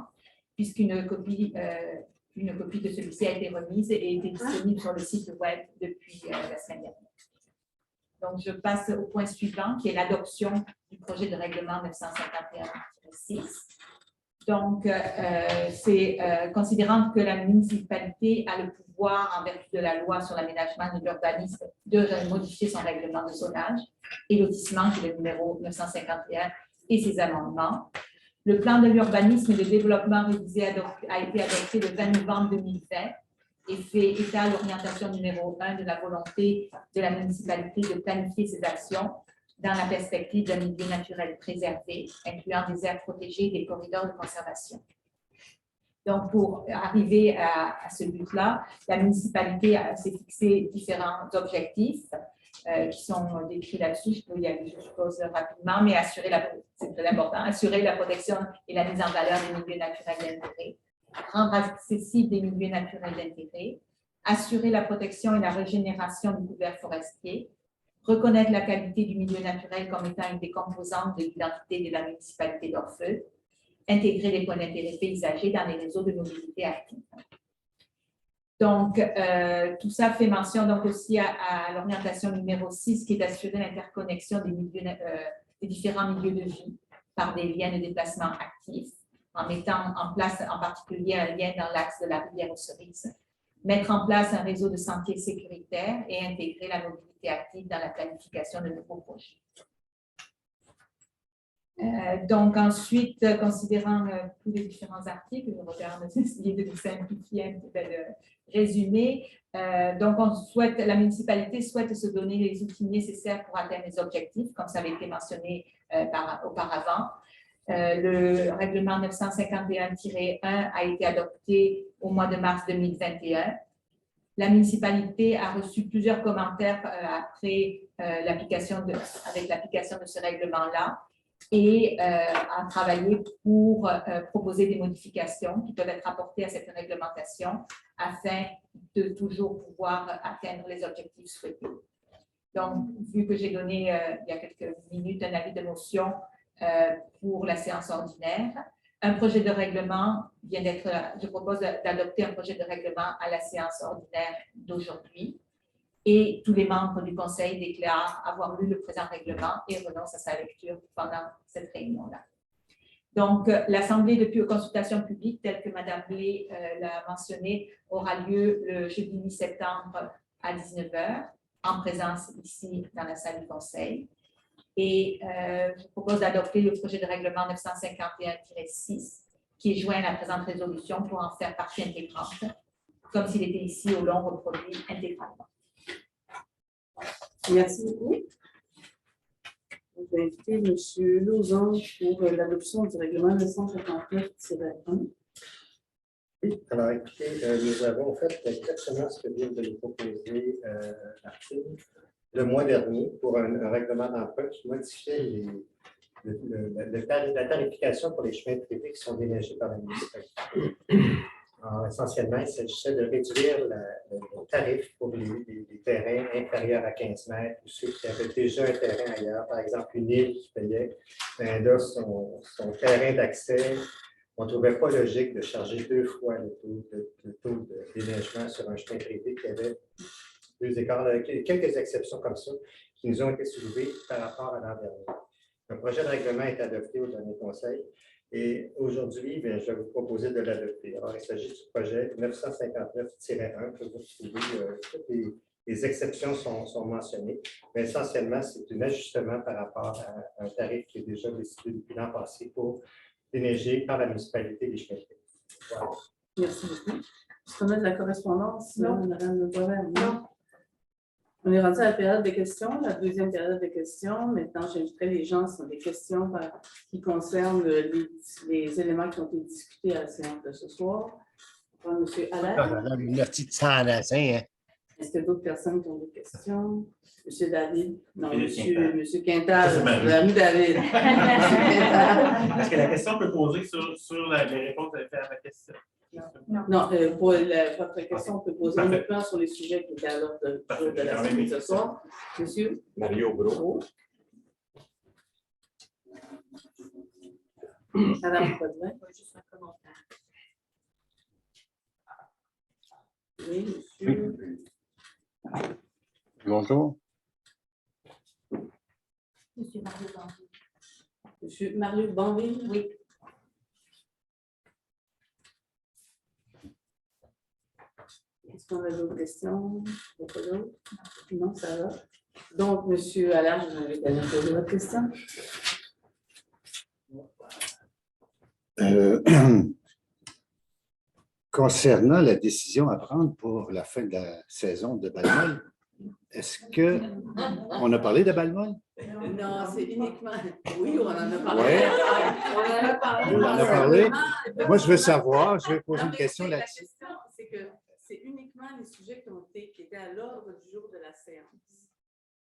puisqu'une copie de celui-ci a été remise et était disponible sur le site web depuis la semaine dernière. Donc, je passe au point suivant, qui est l'adoption du projet de règlement 951-6. Donc, c'est considérant que la municipalité a le pouvoir, en vertu de la loi sur l'aménagement et l'urbanisme, de modifier son règlement de zonage et lotissement, qui est le numéro 951, et ses amendements. Le plan de l'urbanisme et de développement révisé a été adopté le 20 novembre 2020 et fait état à l'orientation numéro 1 de la volonté de la municipalité de planifier ses actions dans la perspective d'un milieu naturel préservé, incluant des aires protégées et des corridors de conservation. Donc, pour arriver à ce but-là, la municipalité s'est fixé différents objectifs qui sont décrits là-dessus. Je peux y aller, je suppose, rapidement, mais c'est très important, assurer la protection et la mise en valeur des milieux naturels d'intérêt, rendre accessibles des milieux naturels d'intérêt, assurer la protection et la régénération du couvert forestier, reconnaître la qualité du milieu naturel comme étant une des composantes de l'identité de la municipalité d'Orfeuille, intégrer les points d'intérêt paysagers dans les réseaux de mobilité active. Donc, tout ça fait mention donc aussi à l'orientation numéro 6, qui est d'assurer l'interconnexion des différents milieux de vie par des liens de déplacement actifs, en mettant en place en particulier un lien dans l'axe de la rivière aux Cerises, mettre en place un réseau de sentiers sécuritaires et intégrer la mobilité active dans la planification de nouveaux projets. Donc ensuite, considérant tous les différents articles, je regarde essayer de simplifier un petit peu de résumé. Donc la municipalité souhaite se donner les outils nécessaires pour atteindre les objectifs, comme ça avait été mentionné auparavant. Le règlement 951-1 a été adopté au mois de mars 2021. La municipalité a reçu plusieurs commentaires avec l'application de ce règlement-là et a travaillé pour proposer des modifications qui peuvent être apportées à cette réglementation afin de toujours pouvoir atteindre les objectifs souhaités. Donc, vu que j'ai donné il y a quelques minutes un avis de motion pour la séance ordinaire, un projet de règlement vient d'être, je propose d'adopter un projet de règlement à la séance ordinaire d'aujourd'hui et tous les membres du Conseil déclarent avoir lu le présent règlement et renoncent à sa lecture pendant cette réunion-là. Donc, l'Assemblée de consultation publique, telle que Mme Blé l'a mentionné, aura lieu le jeudi 8 septembre à 19 h, en présence ici dans la salle du Conseil. Et je propose d'adopter le projet de règlement 951-6 qui est joint à la présente résolution pour en faire partie intégrante, comme s'il était ici au long reproduit intégralement. Merci beaucoup. Je vais inviter M. Lauzon pour l'adoption du règlement 959-1. Alors, écoutez, nous avons fait exactement ce que vient de nous proposer Martine le mois dernier pour un règlement d'emprunt qui modifiait la tarification pour les chemins privés qui sont déneigés par la municipalité. Alors, essentiellement, il s'agissait de réduire le tarif pour les terrains inférieurs à 15 mètres ou ceux qui avaient déjà un terrain ailleurs, par exemple une île qui payait là, son terrain d'accès. On ne trouvait pas logique de charger 2 fois le taux de déneigement sur un chemin privé qui avait deux écarts, quelques exceptions comme ça qui nous ont été soulevées par rapport à l'an dernier. Un projet de règlement est adopté au dernier conseil et aujourd'hui, je vais vous proposer de l'adopter. Alors, il s'agit du projet 959-1 que vous trouvez, toutes les exceptions sont mentionnées, mais essentiellement, c'est un ajustement par rapport à un tarif qui est déjà décidé depuis l'an passé pour déneiger par la municipalité des chemins privés. Voilà. Merci beaucoup. Est-ce qu'on a de la correspondance? Non. Madame Boisvert? Non. On est rendu à la période des questions, la deuxième période des questions. Maintenant, j'inviterai les gens sur des questions qui concernent les éléments qui ont été discutés à la séance de ce soir. M. Allaire. Une petite Saint-Lazare, hein. Est-ce qu'il y a d'autres personnes qui ont des questions? M. David? Non, Monsieur M. Quintal. C'est Marie. L'ami David. M. Quintal. Est-ce que la question peut poser sur les réponses à la question? Non, pour votre question, on peut poser uniquement sur les sujets qui étaient à l'ordre de la semaine de ce soir. Monsieur? Mario Bro. Madame Potvin? Juste un commentaire. Oui, monsieur. Bonjour. Monsieur Mario Banville. Monsieur Mario Banville? Oui. Est-ce qu'on a d'autres questions? Pas d'autres? Non, ça va. Donc, monsieur Allaire, je vous invite à nous poser votre question. Concernant la décision à prendre pour la fin de la saison de Balmol, est-ce qu'on a parlé de Balmol? Non, c'est uniquement. Oui, on en a parlé. Ouais. On en a parlé. On en a parlé. Moi, je veux savoir, je vais poser Non, une mais question la là-dessus. question, c'est que c'est uniquement les sujets qui étaient à l'ordre du jour de la séance.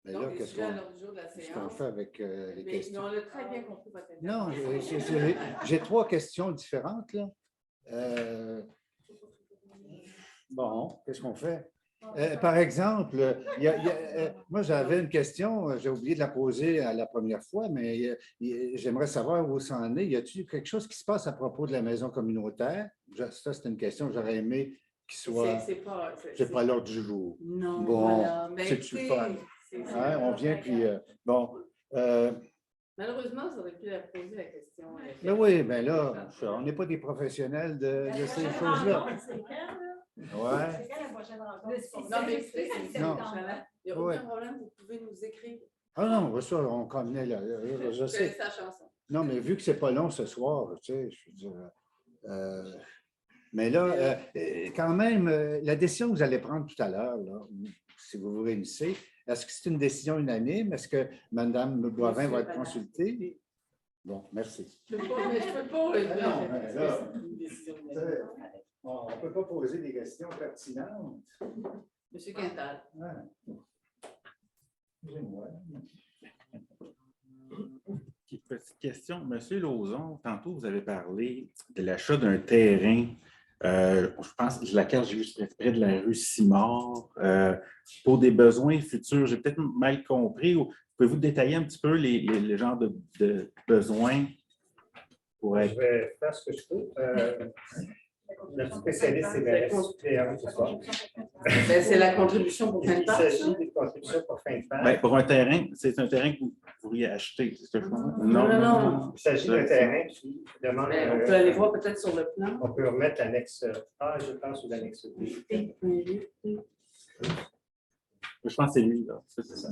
Mais Donc, là, les qu'est-ce sujets à l'ordre du jour de la qu'on séance. fait avec les Mais questions? on a très bien compris votre Non, intervention. j'ai 3 questions différentes, là. Bon, qu'est-ce qu'on fait? Par exemple, moi, j'avais une question, j'ai oublié de la poser à la première fois, mais j'aimerais savoir où ça en est. Y a-t-il quelque chose qui se passe à propos de la maison communautaire? Ça, c'est une question que j'aurais aimé qu'il soit. C'est pas l'ordre du jour. Non, bon, voilà. Mais c'est-tu écoutez, fun? Hein, on vient, puis bon. Malheureusement, vous auriez pu la poser la question. Mais oui, mais là, on n'est pas des professionnels de ces choses-là. Ouais. C'est quand la prochaine rencontre? Non, mais écoutez, c'est Non. il n'y a Ouais. aucun problème, vous pouvez nous écrire. Ah non, ça, on connaît, là, je sais. C'est sa chanson. Non, mais vu que c'est pas long ce soir, tu sais, je veux dire. Mais là, quand même, la décision que vous allez prendre tout à l'heure, là, si vous vous réunissez, est-ce que c'est une décision unanime? Est-ce que Mme Boivin va être consultée? Bon, merci. Je ne peux pas. non, mais là, une décision. on ne peut pas poser des questions pertinentes. Monsieur Quintal. Ouais. Excusez-moi. Petite question. Monsieur Lauzon, tantôt, vous avez parlé de l'achat d'un terrain, je pense, laquelle j'ai vu près de la rue Simard, pour des besoins futurs. J'ai peut-être mal compris. Pouvez-vous détailler un petit peu les genres de besoins pour être. Je vais faire ce que je peux. Notre spécialiste, c'est Valérie suppléante ce soir. C'est la contribution pour fin de Il parc. s'agit d'une contribution pour fin de parc. Ben, pour un terrain, c'est un terrain que vous pourriez acheter. C'est ce que je comprends? Non. Il s'agit d'un terrain qui demande. On peut aller voir peut-être sur le plan. On peut remettre l'annexe A, je pense, ou l'annexe B. Je pense que c'est lui, là. C'est ça.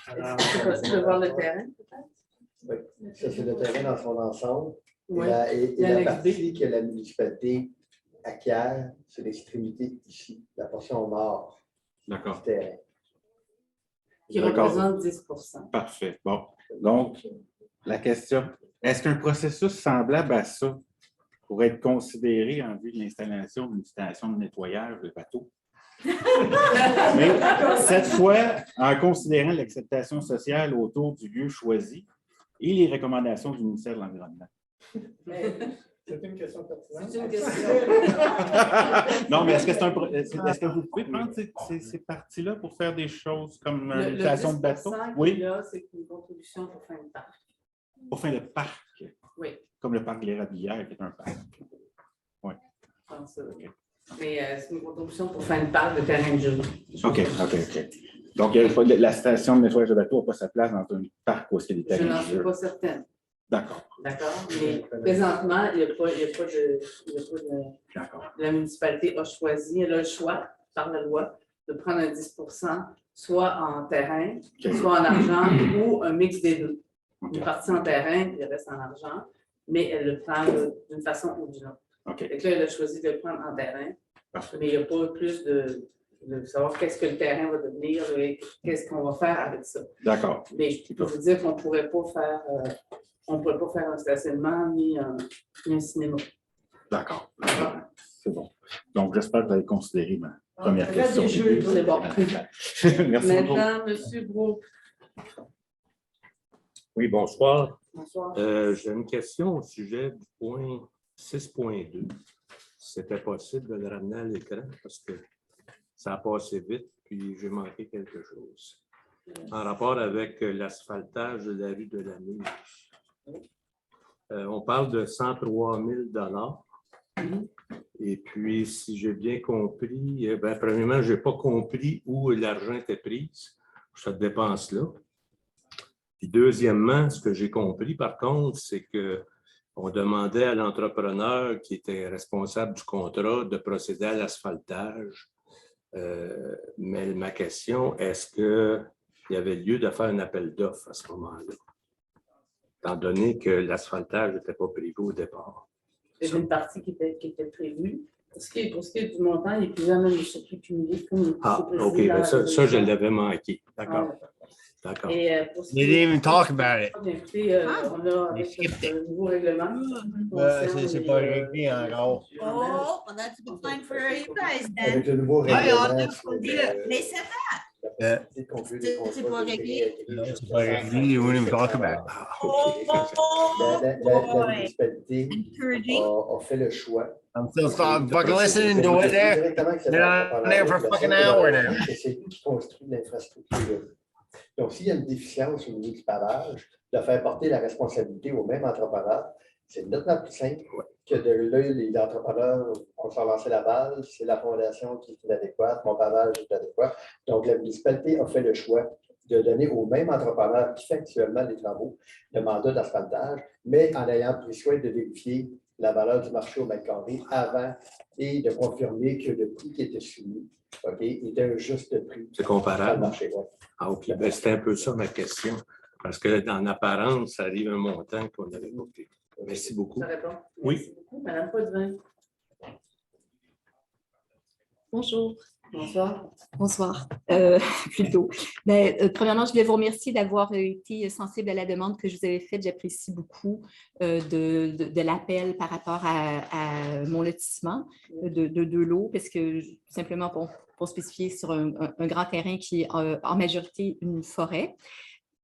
Alors, C'est possible de voir le terrain, peut-être? Oui, ça, c'est le terrain dans son ensemble. Oui. Et la L'annexe partie que la municipalité acquiert, c'est l'extrémité ici, la portion nord D'accord. du terrain. Qui D'accord. représente 10%. Parfait. Bon. Donc, la question, est-ce qu'un processus semblable à ça pourrait être considéré en vue de l'installation d'une station de nettoyage de bateaux? Mais cette fois, en considérant l'acceptation sociale autour du lieu choisi et les recommandations du ministère de l'Environnement. c'est une question pertinente. C'est une question. Non, mais est-ce que vous pouvez prendre ces parties-là pour faire des choses comme une station de bateau? Oui. Oui, Là, c'est une contribution pour fin de parc. pour faire le parc, Oui. comme le parc de l'Érablière qui est un parc. Oui. Je pense, mais c'est une contribution pour fin de parc de terrain de jeu. OK. Donc, la station de nettoyage de bateau n'a pas sa place dans un parc où il y a des Je terrains n'en de suis jeu. pas certaine. D'accord. D'accord? Mais présentement, il n'y a pas de. D'accord. La municipalité a choisi, elle a le choix, par la loi, de prendre un 10%, soit en terrain, soit en argent, ou un mix des deux. Une partie en terrain, puis le reste en argent. mais elle le prend d'une façon ou d'une autre. OK. Fait que là, elle a choisi de le prendre en terrain, Parfait. mais il n'y a pas plus de savoir qu'est-ce que le terrain va devenir et qu'est-ce qu'on va faire avec ça. D'accord. Mais je peux vous dire qu'on ne pourrait pas faire, un stationnement ni un cinéma. D'accord. C'est bon. Donc, j'espère que vous allez considérer ma première On fait question. des jeux, c'est bon. Merci beaucoup. Maintenant, M. Gros. Oui, bonsoir. Bonsoir. J'ai une question au sujet du point 6.2. Si c'était possible de le ramener à l'écran parce que ça a passé vite, puis j'ai manqué quelque chose. En rapport avec l'asphaltage de la rue de la Muse. On parle de 103 000 $. Et puis, si j'ai bien compris, premièrement, je n'ai pas compris où l'argent était pris pour cette dépense-là. Puis deuxièmement, ce que j'ai compris, par contre, c'est qu'on demandait à l'entrepreneur qui était responsable du contrat de procéder à l'asphaltage. Mais ma question, est-ce qu'il y avait lieu de faire un appel d'offres à ce moment-là, étant donné que l'asphaltage n'était pas prévu au départ? C'est une partie qui était prévue. Pour ce qui est du montant, il n'est plus jamais le surplus cumulé. OK. Ben ça, je l'avais manqué. D'accord. D'accord. Pour ce You didn't even talk about it. Écoutez, on a avec le nouveau règlement. C'est pas réglé encore. Oh, well, that's a good sign for you guys Avec then. le nouveau Ouais, règlement. they said that. C'est pas réglé. C'est pas réglé. You wouldn't even talk about it. La municipalité a fait le choix. I'm still fucking listening to it there. Been on there for a fucking hour now. C'est lui qui construit l'infrastructure. Donc, s'il y a une déficience au niveau du pavage, de faire porter la responsabilité au même entrepreneur, c'est nettement plus simple que de là, les entrepreneurs ont lancé la balle, c'est la fondation qui est inadéquate, mon pavage est adéquat. Donc, la municipalité a fait le choix de donner au même entrepreneur qui fait actuellement les travaux le mandat d'asphaltage, mais en ayant pris soin de vérifier la valeur du marché au mètre carré avant et de confirmer que le prix qui était soumis était un juste prix. C'est comparable. Marché, ouais. Ah, OK. Ben, c'était un peu ça ma question. Parce que dans l'apparence, ça arrive un montant qu'on avait noté. Merci beaucoup. Ça répond. Oui. Merci beaucoup. Madame Potvin. Bonjour. Bonsoir. Bonsoir, plutôt. Premièrement, je voulais vous remercier d'avoir été sensible à la demande que je vous avais faite. J'apprécie beaucoup de l'appel par rapport à mon lotissement de lots, parce que simplement pour spécifier sur un grand terrain qui est en majorité une forêt.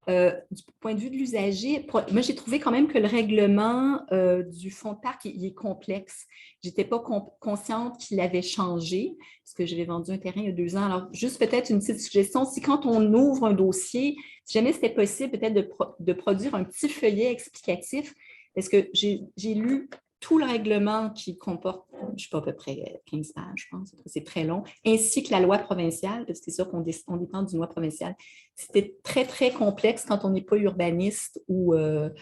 Du point de vue de l'usager, moi, j'ai trouvé quand même que le règlement du fonds de parc, il est complexe. Je n'étais pas consciente qu'il avait changé, parce que j'avais vendu un terrain il y a 2 ans. Alors, juste peut-être une petite suggestion, si quand on ouvre un dossier, si jamais c'était possible peut-être de produire un petit feuillet explicatif, parce que j'ai lu tout le règlement qui comporte, je ne sais pas, à peu près 15 pages, je pense, c'est très long, ainsi que la loi provinciale, parce que c'est sûr qu'on dépend d'une loi provinciale. C'était très, très complexe quand on n'est pas urbaniste ou avocat,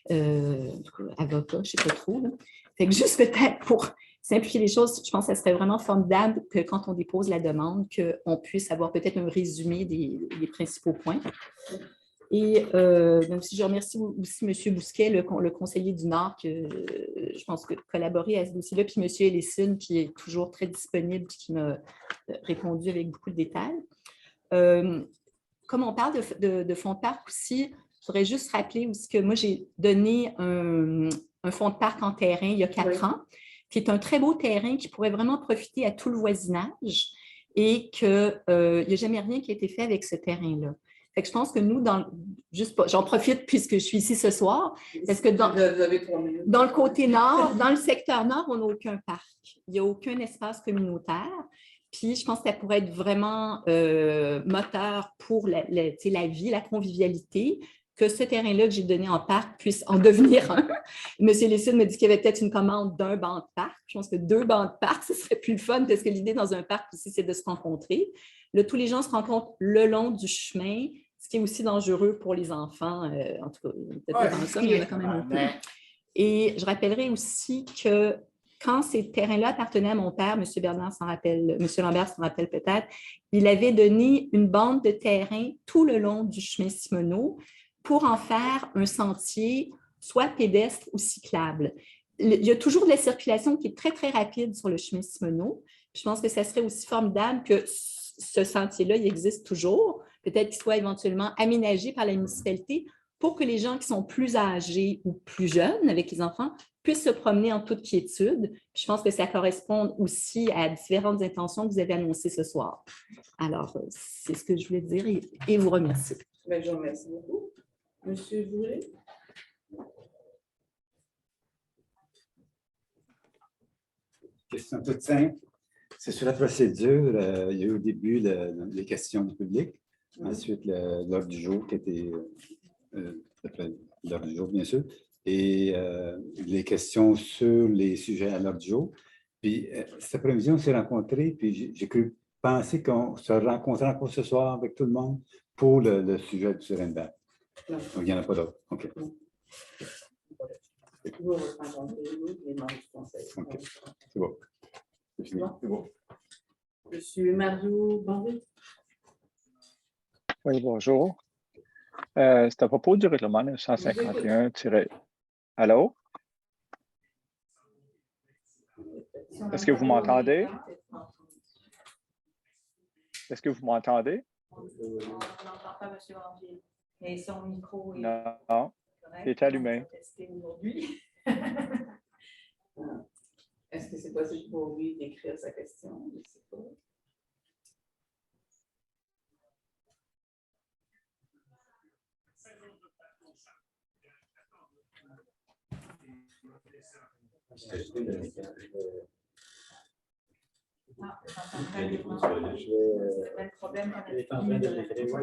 je ne sais pas trop. Là. Fait que juste peut-être pour simplifier les choses, je pense que ça serait vraiment formidable que quand on dépose la demande, qu'on puisse avoir peut-être un résumé des principaux points. Et donc, si je remercie aussi M. Bousquet, le conseiller du Nord, que je pense que collaborer à ce dossier-là, puis M. Ellison, qui est toujours très disponible, qui m'a répondu avec beaucoup de détails. Comme on parle de fonds de parc aussi, je voudrais juste rappeler aussi que moi, j'ai donné un fonds de parc en terrain il y a 4 ans, qui est un très beau terrain qui pourrait vraiment profiter à tout le voisinage et qu'il n'y a jamais rien qui a été fait avec ce terrain-là. Fait que je pense que nous, j'en profite puisque je suis ici ce soir, parce que dans le côté nord, dans le secteur nord, on n'a aucun parc. Il n'y a aucun espace communautaire. Puis je pense que ça pourrait être vraiment moteur pour la vie, la convivialité, que ce terrain-là que j'ai donné en parc puisse en devenir un. M. Lessine me dit qu'il y avait peut-être une commande d'un banc de parc. Je pense que 2 bancs de parc, ce serait plus le fun, parce que l'idée dans un parc aussi, c'est de se rencontrer. Là, tous les gens se rencontrent le long du chemin, ce qui est aussi dangereux pour les enfants. En tout cas, peut-être pas dans ça, mais il y en a quand même un peu. Et je rappellerai aussi que quand ces terrains-là appartenaient à mon père, M. Lambert s'en rappelle peut-être, il avait donné une bande de terrain tout le long du chemin Simoneau pour en faire un sentier soit pédestre ou cyclable. Il y a toujours de la circulation qui est très, très rapide sur le chemin Simoneau. Je pense que ça serait aussi formidable que ce sentier-là, il existe toujours. Peut-être qu'il soit éventuellement aménagé par la municipalité pour que les gens qui sont plus âgés ou plus jeunes avec les enfants puissent se promener en toute quiétude. Je pense que ça correspond aussi à différentes intentions que vous avez annoncées ce soir. Alors, c'est ce que je voulais dire et vous remercier. Bien, je vous remercie beaucoup. Monsieur Bourré? Question toute simple. C'est sur la procédure. Il y a eu au début les questions du public. Ensuite, l'ordre du jour qui était l'ordre du jour, bien sûr. Et les questions sur les sujets à l'ordre du jour. Puis, cet après-midi, on s'est rencontrés, puis j'ai cru penser qu'on se rencontrait encore ce soir avec tout le monde pour le sujet du Suriname. Donc, il n'y en a pas d'autre. OK. Vous représentez les membres du conseil. OK. C'est bon. C'est fini. C'est bon. Monsieur Mario Bandé. Oui, bonjour. C'est à propos du règlement 951- Allô? Est-ce que vous m'entendez? Est-ce que vous m'entendez? On n'entend pas M. André, mais son micro est Non, il est allumé. Est-ce que c'est possible pour lui d'écrire sa question? Je ne sais pas. Moi,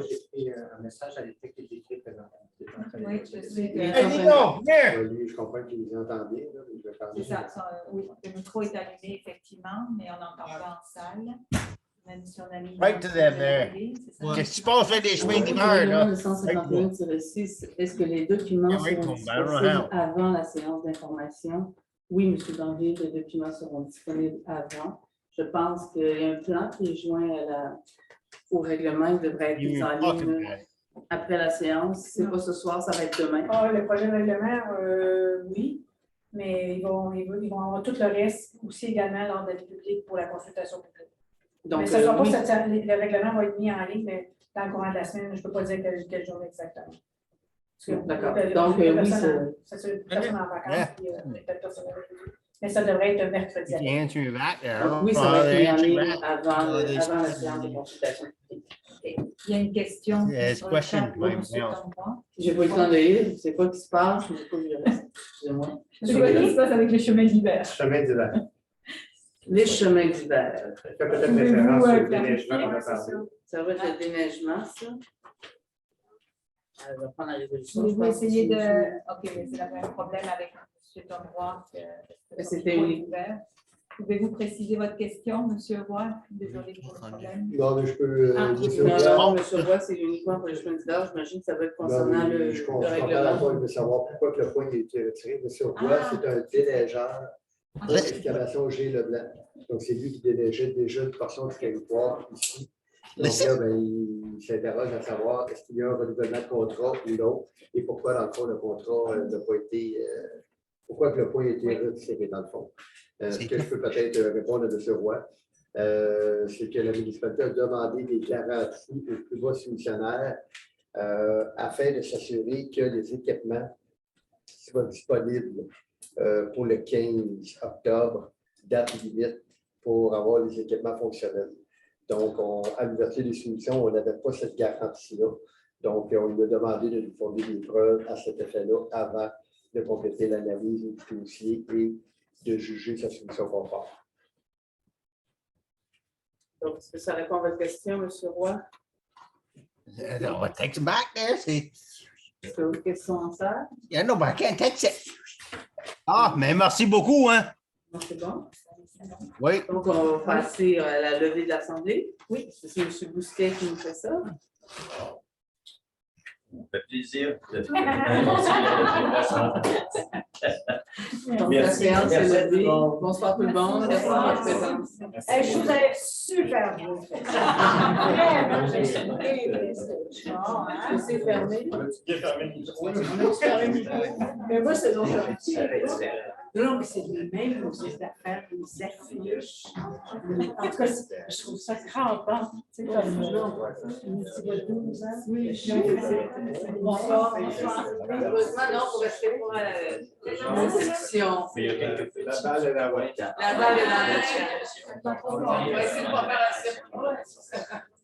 j'ai écrit un message à l'équipe qui est écrit présentement. Oui, je sais. Je comprends qu'il nous entend bien. C'est ça, oui, le micro est allumé, effectivement, mais on n'entend pas en salle. Même si on a mis. Right to them there. Qu'est-ce que tu penses faire des chemins d'hiver, là? Est-ce que les documents seront disponibles avant la séance d'information? Oui, M. Danville, les documents seront disponibles avant. Je pense qu'il y a un plan qui est joint au règlement. Il devrait être mis en ligne après la séance. Si ce n'est pas ce soir, ça va être demain. Ah, le projet de règlement, oui, mais ils vont avoir tout le reste aussi également lors de la vie publique pour la consultation publique. Donc, mais ce ne sera pas le règlement va être mis en ligne, mais dans le courant de la semaine, je ne peux pas dire quel jour exactement. D'accord. Donc, oui, c'est personne en vacances, puis peut-être personne. Mais ça devrait être mercredi. Oui, ça va être mis en ligne avant la séance de consultation publique. Il y a une question. Sur le chat pour M. Tombois. Je n'ai pas eu le temps de lire, je ne sais pas ce qui se passe, je n'ai pas vu le reste. Excusez-moi. Je sais pas ce qui se passe avec les chemins d'hiver. Chemins d'hiver. Les chemins d'hiver. Peut-être référence au déneigement qu'on a parlé. Ça va être le déneigement, ça. Je vais prendre la résolution. Vous essayez de. OK, mais c'est le même problème avec M. Tombois. C'était unique. Pouvez-vous préciser votre question, M. Roy? Désolé pour le problème. Non, mais je peux. Non, M. Roy, c'est uniquement pour les chemins d'hiver. J'imagine que ça va être concernant le règlement. Je veux savoir pourquoi le point a été retiré. M. Roy, c'est un déneigeur de l'excavation G. Leblanc. Donc, c'est lui qui déneigeait déjà une portion du territoire ici. Donc là, ben, il s'interroge à savoir est-ce qu'il y a un renouvellement de contrat ou non, et pourquoi, dans le fond, le contrat n'a pas été. Pourquoi que le point a été retiré, dans le fond. Ce que je peux peut-être répondre à M. Roy, c'est que la municipalité a demandé des garanties aux plus bas soumissionnaires afin de s'assurer que les équipements soient disponibles pour le 15 octobre, date limite, pour avoir les équipements fonctionnels. Donc, à l'ouverture des soumissions, on n'avait pas cette garantie-là. Donc, on lui a demandé de nous fournir des preuves à cet effet-là avant de compléter l'analyse du dossier et de juger sa soumission conforme. Donc, est-ce que ça répond à votre question, M. Roy? No, it takes it back there. See? Est-ce que vos questions en salle? Yeah, no, but I can't take it. Ah, mais merci beaucoup, hein? C'est bon? Oui. Donc, on va passer à la levée de l'Assemblée. Oui, c'est M. Bousquet qui nous fait ça. Ça fait plaisir de faire la séance est levée. Bonsoir tout le monde. Merci de votre présence. Je vous ai super bien fait. hein? C'est fermé. On a-tu bien fermé le micro? On a fermé le micro. Mais moi, c'est donc. Non, mais c'est les mêmes aux affaires, les affiches. En tout cas, je trouve ça crampant. Tu sais, comme une petite 12 ans. Oui, Bonsoir. Heureusement, non, pour rester pour la discussion. La balle est dans votre camp. La balle est dans le chat. On va essayer de pas faire la